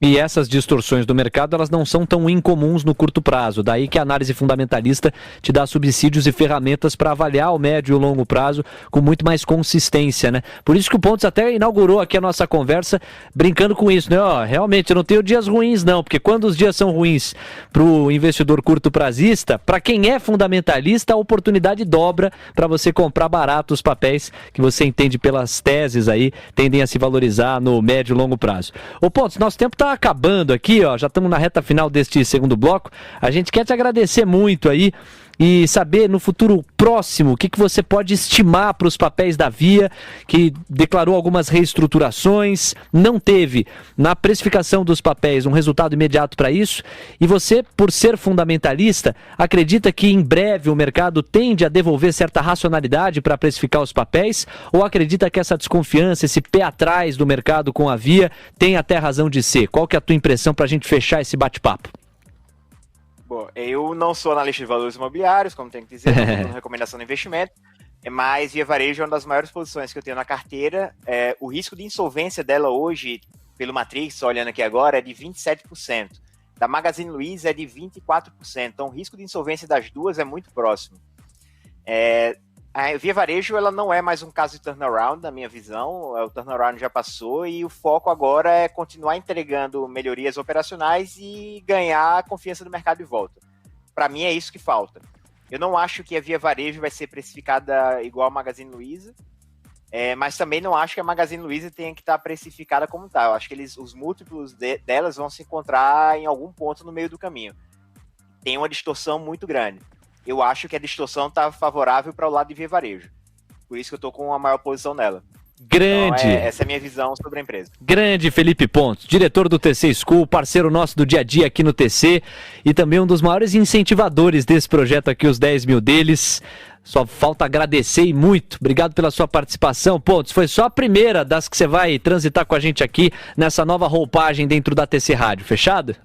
E essas distorções do mercado, elas não são tão incomuns no curto prazo. Daí que a análise fundamentalista te dá subsídios e ferramentas para avaliar o médio e o longo prazo com muito mais consistência, né? Por isso que o Pontes até inaugurou aqui a nossa conversa brincando com isso, né? Realmente, eu não tenho dias ruins não, porque quando os dias são ruins para o investidor curto prazista, para quem é fundamentalista, a oportunidade dobra para você comprar barato os papéis que você entende pelas teses aí, tendem a se valorizar no médio e longo prazo. Ô Pontes, nosso tempo está acabando aqui, já estamos na reta final deste segundo bloco. A gente quer te agradecer muito aí e saber no futuro próximo o que você pode estimar para os papéis da Via, que declarou algumas reestruturações, não teve na precificação dos papéis um resultado imediato para isso, e você, por ser fundamentalista, acredita que em breve o mercado tende a devolver certa racionalidade para precificar os papéis, ou acredita que essa desconfiança, esse pé atrás do mercado com a Via tem até razão de ser? Qual que é a tua impressão para a gente fechar esse bate-papo? Bom, eu não sou analista de valores imobiliários, como tenho que dizer, não tenho recomendação de investimento, mas Via Varejo é uma das maiores posições que eu tenho na carteira. O risco de insolvência dela hoje, pelo Matrix, olhando aqui agora, é de 27%. Da Magazine Luiza é de 24%. Então, o risco de insolvência das duas é muito próximo. A Via Varejo, ela não é mais um caso de turnaround, na minha visão. O turnaround já passou e o foco agora é continuar entregando melhorias operacionais e ganhar a confiança do mercado de volta. Para mim, é isso que falta. Eu não acho que a Via Varejo vai ser precificada igual a Magazine Luiza, mas também não acho que a Magazine Luiza tenha que estar precificada como tal. Eu acho que os múltiplos delas vão se encontrar em algum ponto no meio do caminho. Tem uma distorção muito grande. Eu acho que a distorção está favorável para o lado de Via Varejo. Por isso que eu estou com a maior posição nela. Grande! Então, essa é a minha visão sobre a empresa. Grande Felipe Pontes, diretor do TC School, parceiro nosso do dia a dia aqui no TC e também um dos maiores incentivadores desse projeto aqui, os 10 mil deles. Só falta agradecer e muito. Obrigado pela sua participação, Pontes. Foi só a primeira das que você vai transitar com a gente aqui nessa nova roupagem dentro da TC Rádio. Fechado?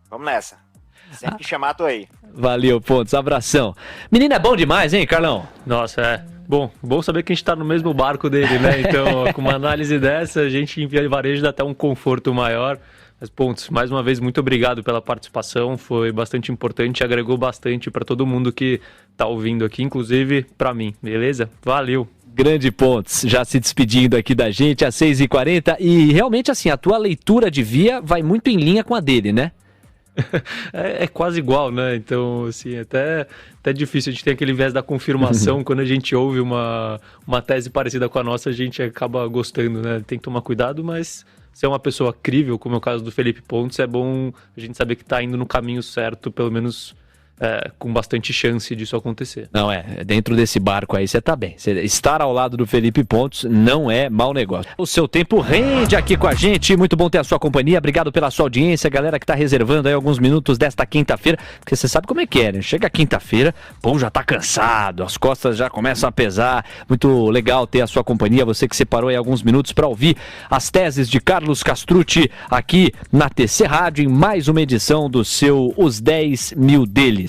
Vamos nessa. Sempre que chamar, tô aí. Valeu, Pontes. Abração. Menino é bom demais, hein, Carlão? Nossa, bom saber que a gente tá no mesmo barco dele, né? Então, com uma análise dessa, a gente em Via Varejo dá até um conforto maior. Mas, Pontes, mais uma vez, muito obrigado pela participação. Foi bastante importante, agregou bastante para todo mundo que tá ouvindo aqui, inclusive para mim, beleza? Valeu! Grande Pontes, já se despedindo aqui da gente às 6h40. E realmente, assim, a tua leitura de Via vai muito em linha com a dele, né? É quase igual, né? Então, assim, até difícil. A gente tem aquele viés da confirmação. Quando a gente ouve uma tese parecida com a nossa, a gente acaba gostando, né? Tem que tomar cuidado, mas se é uma pessoa crível, como é o caso do Felipe Pontes, é bom a gente saber que está indo no caminho certo, pelo menos com bastante chance disso acontecer. Não, dentro desse barco aí você tá bem. Estar ao lado do Felipe Pontes não é mau negócio. O seu tempo rende aqui com a gente, muito bom ter a sua companhia, obrigado pela sua audiência, galera que tá reservando aí alguns minutos desta quinta-feira, porque você sabe como é que é, né? Chega quinta-feira, pô, já tá cansado, as costas já começam a pesar, muito legal ter a sua companhia, você que separou aí alguns minutos para ouvir as teses de Carlos Castrucci aqui na TC Rádio, em mais uma edição do seu Os 10 Mil Deles.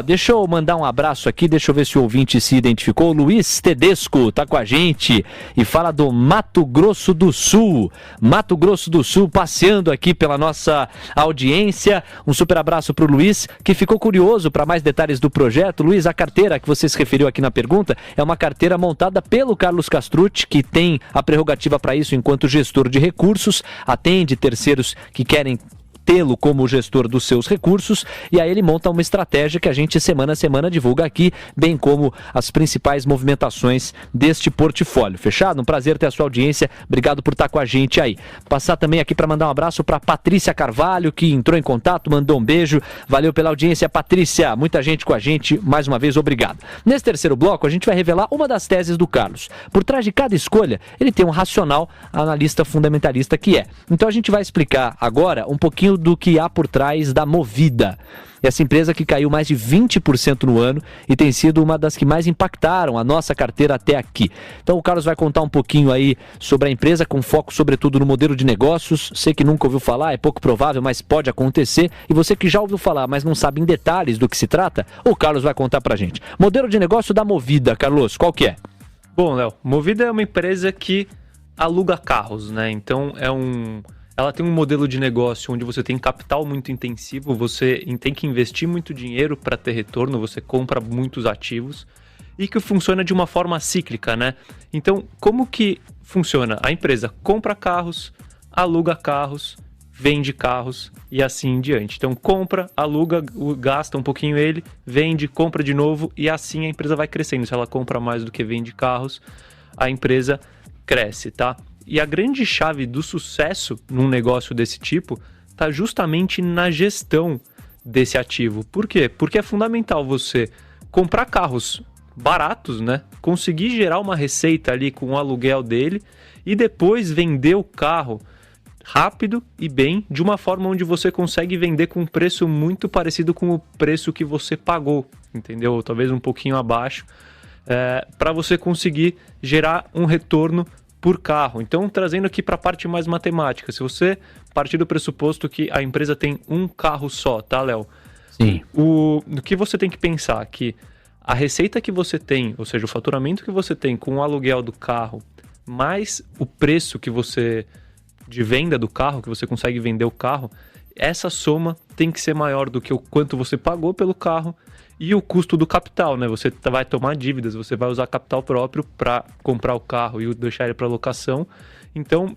Deixa eu mandar um abraço aqui, deixa eu ver se o ouvinte se identificou. O Luiz Tedesco tá com a gente e fala do Mato Grosso do Sul. Mato Grosso do Sul passeando aqui pela nossa audiência. Um super abraço pro Luiz, que ficou curioso para mais detalhes do projeto. Luiz, a carteira que você se referiu aqui na pergunta é uma carteira montada pelo Carlos Castrucci, que tem a prerrogativa para isso enquanto gestor de recursos, atende terceiros que querem tê-lo como gestor dos seus recursos, e aí ele monta uma estratégia que a gente semana a semana divulga aqui, bem como as principais movimentações deste portfólio. Fechado? Um prazer ter a sua audiência, obrigado por estar com a gente aí. Passar também aqui para mandar um abraço para Patrícia Carvalho, que entrou em contato, mandou um beijo, valeu pela audiência, Patrícia, muita gente com a gente, mais uma vez, obrigado. Nesse terceiro bloco, a gente vai revelar uma das teses do Carlos. Por trás de cada escolha, ele tem um racional analista fundamentalista que é. Então a gente vai explicar agora um pouquinho do que há por trás da Movida. Essa empresa que caiu mais de 20% no ano e tem sido uma das que mais impactaram a nossa carteira até aqui. Então o Carlos vai contar um pouquinho aí sobre a empresa, com foco sobretudo no modelo de negócios. Você que nunca ouviu falar, é pouco provável, mas pode acontecer. E você que já ouviu falar, mas não sabe em detalhes do que se trata, o Carlos vai contar pra gente. Modelo de negócio da Movida, Carlos, qual que é? Bom, Léo, Movida é uma empresa que aluga carros, né? Então ela tem um modelo de negócio onde você tem capital muito intensivo, você tem que investir muito dinheiro para ter retorno, você compra muitos ativos e que funciona de uma forma cíclica, né? Então, como que funciona? A empresa compra carros, aluga carros, vende carros e assim em diante. Então, compra, aluga, gasta um pouquinho ele, vende, compra de novo e assim a empresa vai crescendo. Se ela compra mais do que vende carros, a empresa cresce, tá? E a grande chave do sucesso num negócio desse tipo está justamente na gestão desse ativo. Por quê? Porque é fundamental você comprar carros baratos, né? Conseguir gerar uma receita ali com o aluguel dele e depois vender o carro rápido e bem, de uma forma onde você consegue vender com um preço muito parecido com o preço que você pagou, entendeu? Ou talvez um pouquinho abaixo, para você conseguir gerar um retorno por carro. Então, trazendo aqui para a parte mais matemática, se você partir do pressuposto que a empresa tem um carro só, tá, Léo? Sim. O que você tem que pensar que a receita que você tem, ou seja, o faturamento que você tem com o aluguel do carro, mais o preço que você de venda do carro, que você consegue vender o carro, essa soma tem que ser maior do que o quanto você pagou pelo carro e o custo do capital, né? Você vai tomar dívidas, você vai usar capital próprio para comprar o carro e deixar ele para locação. Então,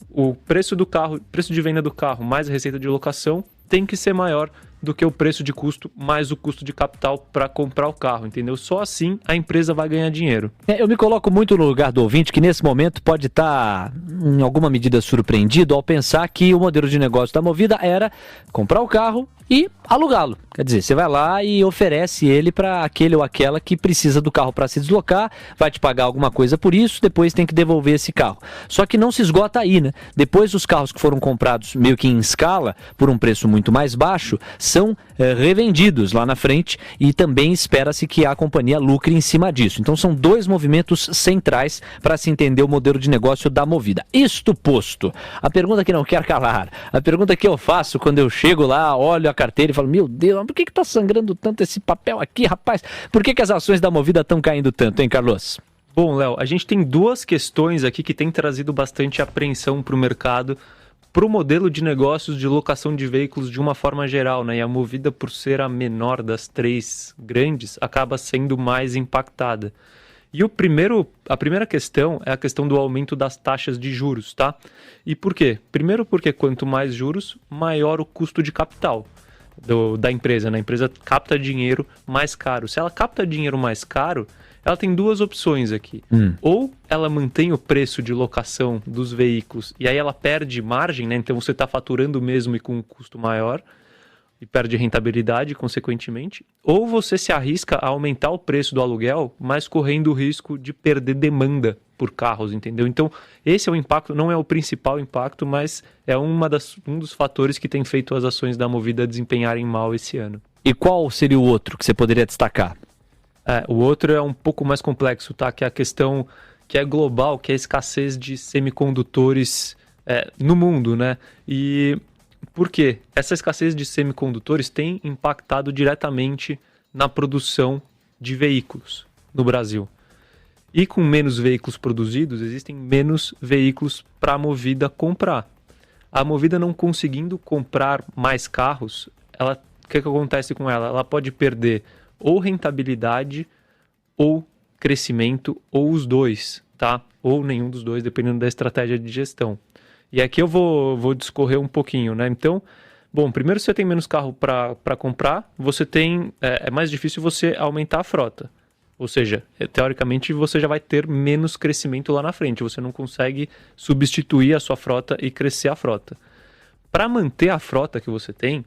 o preço do carro, preço de venda do carro mais a receita de locação tem que ser maior do que o preço de custo mais o custo de capital para comprar o carro, entendeu? Só assim a empresa vai ganhar dinheiro. Eu me coloco muito no lugar do ouvinte que nesse momento pode estar em alguma medida surpreendido ao pensar que o modelo de negócio da Movida era comprar o carro e alugá-lo. Quer dizer, você vai lá e oferece ele para aquele ou aquela que precisa do carro para se deslocar, vai te pagar alguma coisa por isso, depois tem que devolver esse carro. Só que não se esgota aí, né? Depois os carros que foram comprados meio que em escala, por um preço muito mais baixo, são revendidos lá na frente e também espera-se que a companhia lucre em cima disso. Então são dois movimentos centrais para se entender o modelo de negócio da Movida. Isto posto, a pergunta que não quer calar, a pergunta que eu faço quando eu chego lá, olho a carteira e falo, meu Deus, por que tá sangrando tanto esse papel aqui, rapaz? Por que as ações da Movida estão caindo tanto, hein, Carlos? Bom, Léo, a gente tem duas questões aqui que têm trazido bastante apreensão para o mercado, para o modelo de negócios de locação de veículos de uma forma geral, né? E a Movida, por ser a menor das três grandes, acaba sendo mais impactada. E a primeira questão é a questão do aumento das taxas de juros, tá? E por quê? Primeiro porque quanto mais juros, maior o custo de capital da empresa, né? A empresa capta dinheiro mais caro. Se ela capta dinheiro mais caro, ela tem duas opções aqui. Ou ela mantém o preço de locação dos veículos e aí ela perde margem, né? Então você está faturando mesmo e com um custo maior e perde rentabilidade, consequentemente. Ou você se arrisca a aumentar o preço do aluguel, mas correndo o risco de perder demanda por carros, entendeu? Então, esse é o impacto, não é o principal impacto, mas é um dos fatores que tem feito as ações da Movida desempenharem mal esse ano. E qual seria o outro que você poderia destacar? O outro é um pouco mais complexo, tá? Que é a questão que é global, que é a escassez de semicondutores no mundo, né? E por quê? Essa escassez de semicondutores tem impactado diretamente na produção de veículos no Brasil. E com menos veículos produzidos, existem menos veículos para a Movida comprar. A Movida não conseguindo comprar mais carros, o que acontece com ela? Ela pode perder ou rentabilidade, ou crescimento, ou os dois, tá? Ou nenhum dos dois, dependendo da estratégia de gestão. E aqui eu vou discorrer um pouquinho, né? Então, bom, primeiro você tem menos carro para comprar, você tem é mais difícil você aumentar a frota. Ou seja, teoricamente você já vai ter menos crescimento lá na frente, você não consegue substituir a sua frota e crescer a frota. Para manter a frota que você tem,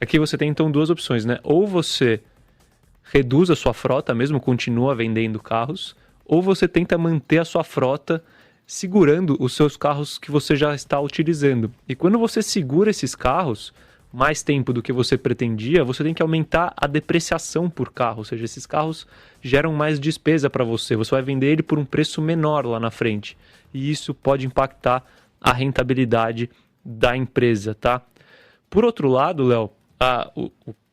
aqui você tem então duas opções, né? Ou você reduz a sua frota mesmo, continua vendendo carros, ou você tenta manter a sua frota segurando os seus carros que você já está utilizando. E quando você segura esses carros mais tempo do que você pretendia, você tem que aumentar a depreciação por carro, ou seja, esses carros geram mais despesa para você, você vai vender ele por um preço menor lá na frente, e isso pode impactar a rentabilidade da empresa, tá? Por outro lado, Léo,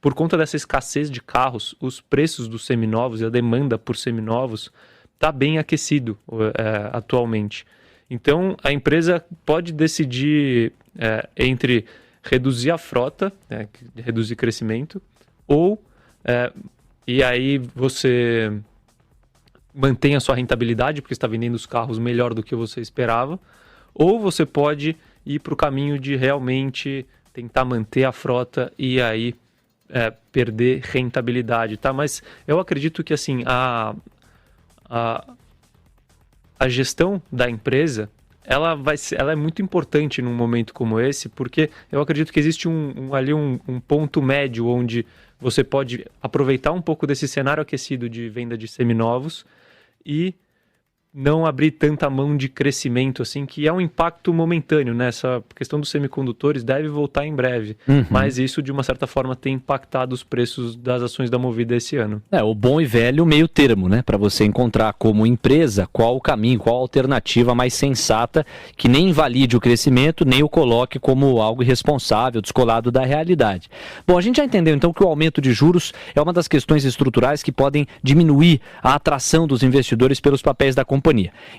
por conta dessa escassez de carros, os preços dos seminovos e a demanda por seminovos está bem aquecido atualmente. Então, a empresa pode decidir entre reduzir a frota, reduzir crescimento, ou e aí você mantém a sua rentabilidade, porque está vendendo os carros melhor do que você esperava, ou você pode ir para o caminho de realmente tentar manter a frota e aí perder rentabilidade, tá? Mas eu acredito que assim, a gestão da empresa ela é muito importante num momento como esse, porque eu acredito que existe um ponto médio onde você pode aproveitar um pouco desse cenário aquecido de venda de seminovos e não abrir tanta mão de crescimento, assim, que é um impacto momentâneo, né? Essa questão dos semicondutores deve voltar em breve, mas isso, de uma certa forma, tem impactado os preços das ações da Movida esse ano. O bom e velho meio termo, né? Para você encontrar como empresa qual o caminho, qual a alternativa mais sensata, que nem invalide o crescimento, nem o coloque como algo irresponsável, descolado da realidade. Bom, a gente já entendeu, então, que o aumento de juros é uma das questões estruturais que podem diminuir a atração dos investidores pelos papéis da companhia.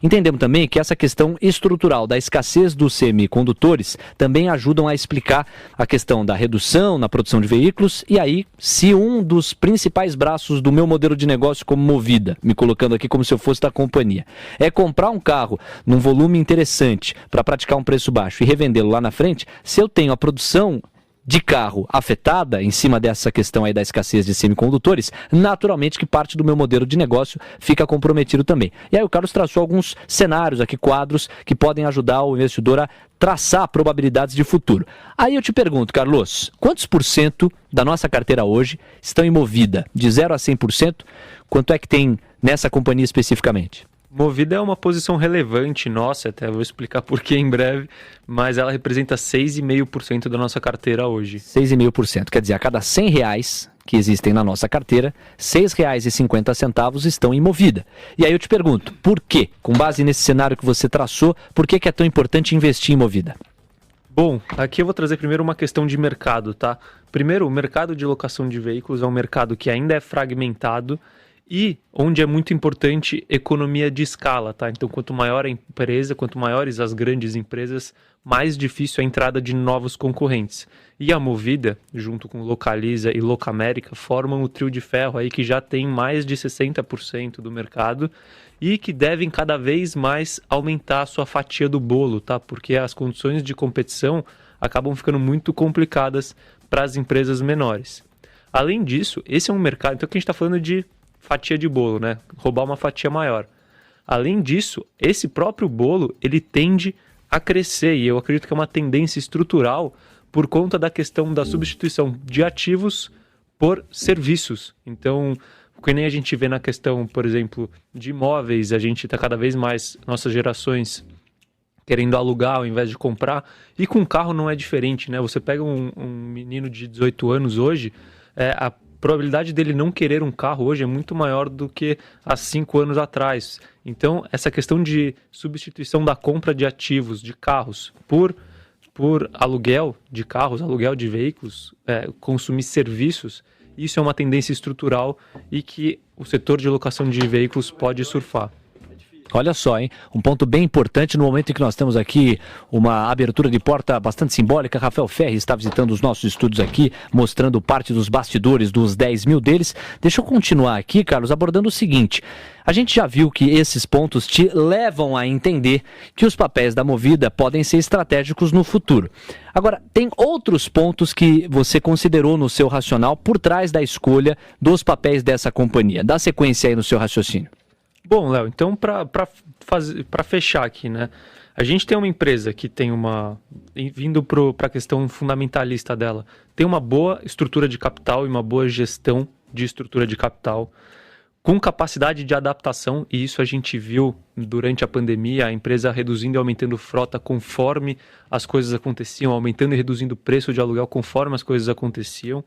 Entendemos também que essa questão estrutural da escassez dos semicondutores também ajudam a explicar a questão da redução na produção de veículos e aí, se um dos principais braços do meu modelo de negócio como Movida, me colocando aqui como se eu fosse da companhia, é comprar um carro num volume interessante para praticar um preço baixo e revendê-lo lá na frente, se eu tenho a produção de carro afetada em cima dessa questão aí da escassez de semicondutores, naturalmente que parte do meu modelo de negócio fica comprometido também. E aí o Carlos traçou alguns cenários aqui, quadros, que podem ajudar o investidor a traçar probabilidades de futuro. Aí eu te pergunto, Carlos, quantos por cento da nossa carteira hoje estão em Movida? De 0 a 100%, quanto é que tem nessa companhia especificamente? Movida é uma posição relevante nossa, até vou explicar por que em breve, mas ela representa 6,5% da nossa carteira hoje. 6,5%, quer dizer, a cada R$100 que existem na nossa carteira, R$ 6,50 estão em Movida. E aí eu te pergunto, por quê? Com base nesse cenário que você traçou, por que é tão importante investir em Movida? Bom, aqui eu vou trazer primeiro uma questão de mercado, tá? Primeiro, o mercado de locação de veículos é um mercado que ainda é fragmentado, e onde é muito importante economia de escala, tá? Então, quanto maior a empresa, quanto maiores as grandes empresas, mais difícil a entrada de novos concorrentes. E a Movida, junto com Localiza e Locamérica, formam o trio de ferro aí que já tem mais de 60% do mercado e que devem cada vez mais aumentar a sua fatia do bolo, tá? Porque as condições de competição acabam ficando muito complicadas para as empresas menores. Além disso, esse é um mercado... Então, aqui a gente está falando de fatia de bolo, né? Roubar uma fatia maior. Além disso, esse próprio bolo, ele tende a crescer, e eu acredito que é uma tendência estrutural por conta da questão da substituição de ativos por serviços. Então, o que nem a gente vê na questão, por exemplo, de imóveis, a gente está cada vez mais, nossas gerações, querendo alugar ao invés de comprar, e com carro não é diferente, né? Você pega um menino de 18 anos hoje, a probabilidade dele não querer um carro hoje é muito maior do que há 5 anos atrás. Então, essa questão de substituição da compra de ativos, de carros, por aluguel de carros, aluguel de veículos, consumir serviços, isso é uma tendência estrutural e que o setor de locação de veículos pode surfar. Olha só, hein? Um ponto bem importante no momento em que nós temos aqui uma abertura de porta bastante simbólica. Rafael Ferri está visitando os nossos estúdios aqui, mostrando parte dos bastidores dos 10 mil deles. Deixa eu continuar aqui, Carlos, abordando o seguinte. A gente já viu que esses pontos te levam a entender que os papéis da Movida podem ser estratégicos no futuro. Agora, tem outros pontos que você considerou no seu racional por trás da escolha dos papéis dessa companhia. Dá sequência aí no seu raciocínio. Bom, Léo, então para fechar aqui, né? A gente tem uma empresa que tem vindo para a questão fundamentalista dela, tem uma boa estrutura de capital e uma boa gestão de estrutura de capital, com capacidade de adaptação, e isso a gente viu durante a pandemia, a empresa reduzindo e aumentando frota conforme as coisas aconteciam, aumentando e reduzindo o preço de aluguel conforme as coisas aconteciam.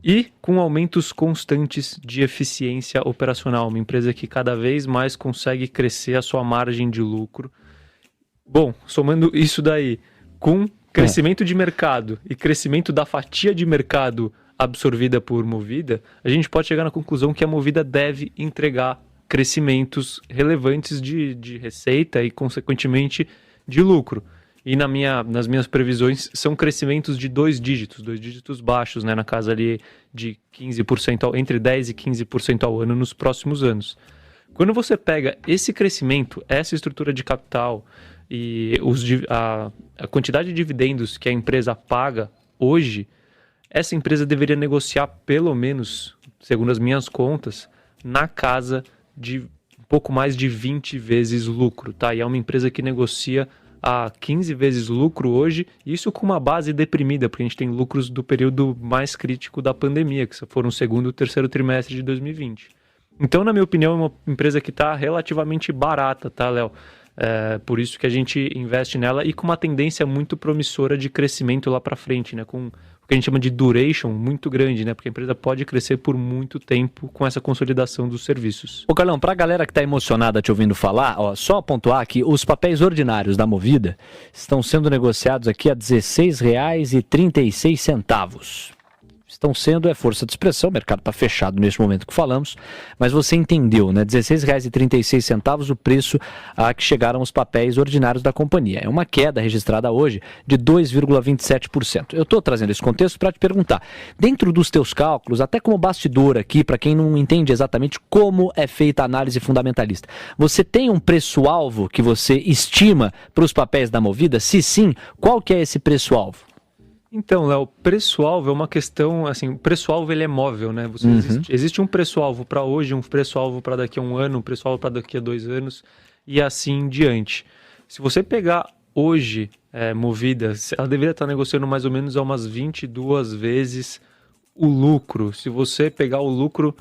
E com aumentos constantes de eficiência operacional, uma empresa que cada vez mais consegue crescer a sua margem de lucro. Bom, somando isso daí com crescimento de mercado e crescimento da fatia de mercado absorvida por Movida, a gente pode chegar na conclusão que a Movida deve entregar crescimentos relevantes de receita e, consequentemente, de lucro. E nas minhas previsões são crescimentos de dois dígitos baixos, né, na casa ali de 15%, entre 10% e 15% ao ano nos próximos anos. Quando você pega esse crescimento, essa estrutura de capital e a quantidade de dividendos que a empresa paga hoje, essa empresa deveria negociar pelo menos, segundo as minhas contas, na casa de um pouco mais de 20 vezes lucro, tá? E é uma empresa que negocia a 15 vezes lucro hoje, isso com uma base deprimida, porque a gente tem lucros do período mais crítico da pandemia, que foram o segundo e o terceiro trimestre de 2020. Então, na minha opinião, é uma empresa que está relativamente barata, tá, Léo? Por isso que a gente investe nela e com uma tendência muito promissora de crescimento lá para frente, né? Com o que a gente chama de duration muito grande, né? Porque a empresa pode crescer por muito tempo com essa consolidação dos serviços. Ô Carlão, pra galera que tá emocionada te ouvindo falar, ó, só pontuar que os papéis ordinários da Movida estão sendo negociados aqui a R$ 16,36. Estão sendo, força de expressão, o mercado está fechado neste momento que falamos, mas você entendeu, né? R$ 16,36 o preço a que chegaram os papéis ordinários da companhia. É uma queda registrada hoje de 2,27%. Eu estou trazendo esse contexto para te perguntar, dentro dos teus cálculos, até como bastidor aqui, para quem não entende exatamente como é feita a análise fundamentalista, você tem um preço-alvo que você estima para os papéis da Movida? Se sim, qual que é esse preço-alvo? Então, Léo, preço-alvo é uma questão, assim, o preço-alvo ele é móvel, né? Existe um preço-alvo para hoje, um preço-alvo para daqui a um ano, um preço-alvo para daqui a 2 anos e assim em diante. Se você pegar hoje Movida, ela deveria estar negociando mais ou menos a umas 22 vezes o lucro. Se você pegar o lucro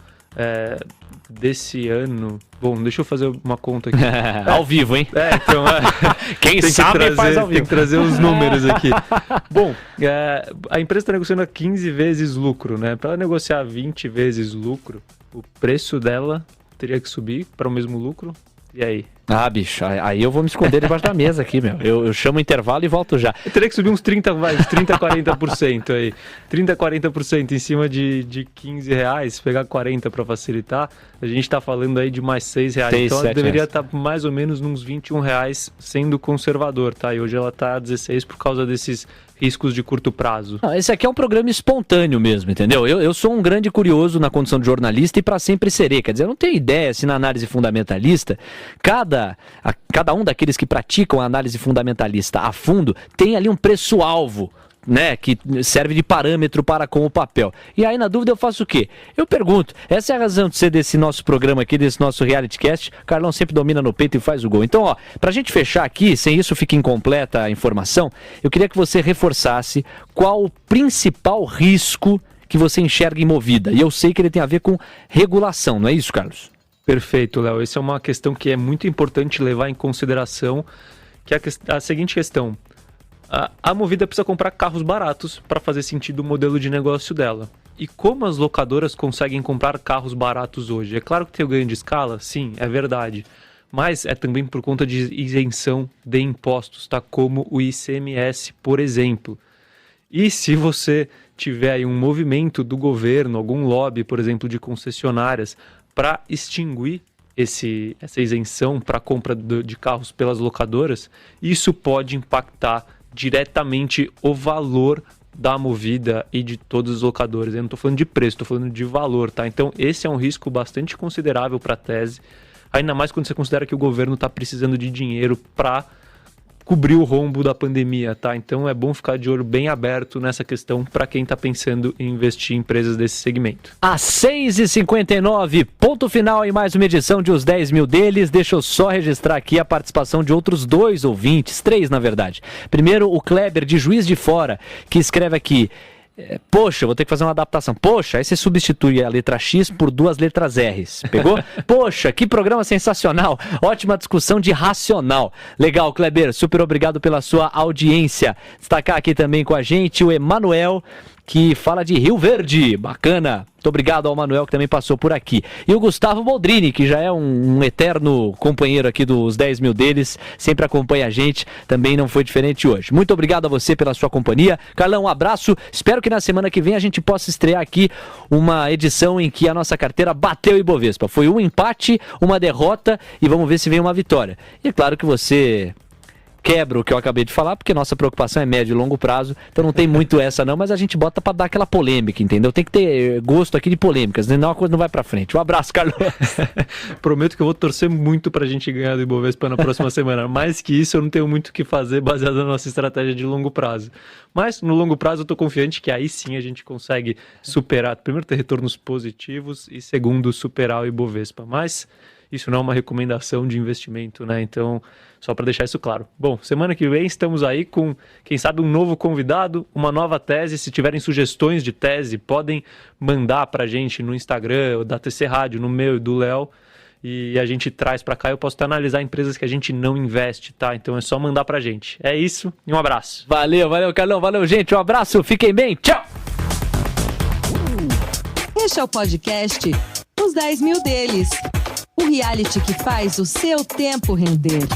desse ano... Bom, deixa eu fazer uma conta aqui. Ao vivo, hein? Então... Quem sabe faz ao vivo. Tem que trazer os números aqui. Bom, a empresa está negociando a 15 vezes lucro, né? Para ela negociar 20 vezes lucro, o preço dela teria que subir para o mesmo lucro. E aí? Ah, bicho, aí eu vou me esconder debaixo da mesa aqui, meu. Eu chamo o intervalo e volto já. Eu teria que subir uns 30, 40% aí. 30, 40% em cima de 15 reais, pegar 40 para facilitar, a gente está falando aí de mais 6 reais. Então ela deveria estar mais ou menos uns 21 reais sendo conservador, tá? E hoje ela está a 16 por causa desses riscos de curto prazo. Não, esse aqui é um programa espontâneo mesmo, entendeu? Eu sou um grande curioso na condição de jornalista e para sempre serei. Quer dizer, eu não tenho ideia se na análise fundamentalista, cada um daqueles que praticam a análise fundamentalista a fundo tem ali um preço-alvo, né, que serve de parâmetro para com o papel. E aí, na dúvida, eu faço o quê? Eu pergunto. Essa é a razão de ser desse nosso programa aqui, desse nosso reality cast. O Carlão sempre domina no peito e faz o gol. Então, ó, pra gente fechar aqui, sem isso fica incompleta a informação, eu queria que você reforçasse qual o principal risco que você enxerga em Movida. E eu sei que ele tem a ver com regulação, não é isso, Carlos? Perfeito, Léo. Essa é uma questão que é muito importante levar em consideração, que é a seguinte questão. A Movida precisa comprar carros baratos para fazer sentido o modelo de negócio dela. E como as locadoras conseguem comprar carros baratos hoje? É claro que tem o ganho de escala, sim, é verdade. Mas é também por conta de isenção de impostos, tá? Como o ICMS, por exemplo. E se você tiver aí um movimento do governo, algum lobby, por exemplo, de concessionárias, para extinguir essa isenção para compra de carros pelas locadoras, isso pode impactar diretamente o valor da Movida e de todos os locadores. Eu não estou falando de preço, estou falando de valor, tá? Então esse é um risco bastante considerável para a tese, ainda mais quando você considera que o governo está precisando de dinheiro para cobrir o rombo da pandemia, tá? Então é bom ficar de olho bem aberto nessa questão para quem está pensando em investir em empresas desse segmento. Às 6h59, ponto final em mais uma edição de Os 10 Mil Deles. Deixa eu só registrar aqui a participação de outros 2 ouvintes, 3 na verdade. Primeiro, o Kleber, de Juiz de Fora, que escreve aqui: poxa, vou ter que fazer uma adaptação. Poxa, aí você substitui a letra X por 2 letras R's. Pegou? Poxa, que programa sensacional. Ótima discussão de racional. Legal, Kleber. Super obrigado pela sua audiência. Destacar aqui também com a gente o Emanuel, que fala de Rio Verde. Bacana. Muito obrigado ao Manuel, que também passou por aqui. E o Gustavo Boldrini, que já é um eterno companheiro aqui dos 10 mil deles, sempre acompanha a gente, também não foi diferente hoje. Muito obrigado a você pela sua companhia. Carlão, um abraço. Espero que na semana que vem a gente possa estrear aqui uma edição em que a nossa carteira bateu o Ibovespa. Foi um empate, uma derrota e vamos ver se vem uma vitória. E é claro que você quebra o que eu acabei de falar, porque nossa preocupação é médio e longo prazo, então não tem muito essa não, mas a gente bota pra dar aquela polêmica, entendeu? Tem que ter gosto aqui de polêmicas, senão a coisa não vai pra frente. Um abraço, Carlos. Prometo que eu vou torcer muito pra gente ganhar do Ibovespa na próxima semana. Mais que isso, eu não tenho muito o que fazer baseado na nossa estratégia de longo prazo. Mas no longo prazo eu tô confiante que aí sim a gente consegue superar, primeiro ter retornos positivos e segundo superar o Ibovespa. Mas isso não é uma recomendação de investimento, né? Então, só para deixar isso claro. Bom, semana que vem estamos aí com, quem sabe, um novo convidado, uma nova tese. Se tiverem sugestões de tese, podem mandar para a gente no Instagram, da TC Rádio, no meu e do Léo, e a gente traz para cá. Eu posso até analisar empresas que a gente não investe, tá? Então é só mandar para a gente. É isso e um abraço. Valeu, Carlão. Valeu, gente. Um abraço. Fiquem bem. Tchau! Este é o podcast Os 10 Mil Deles. O reality que faz o seu tempo render.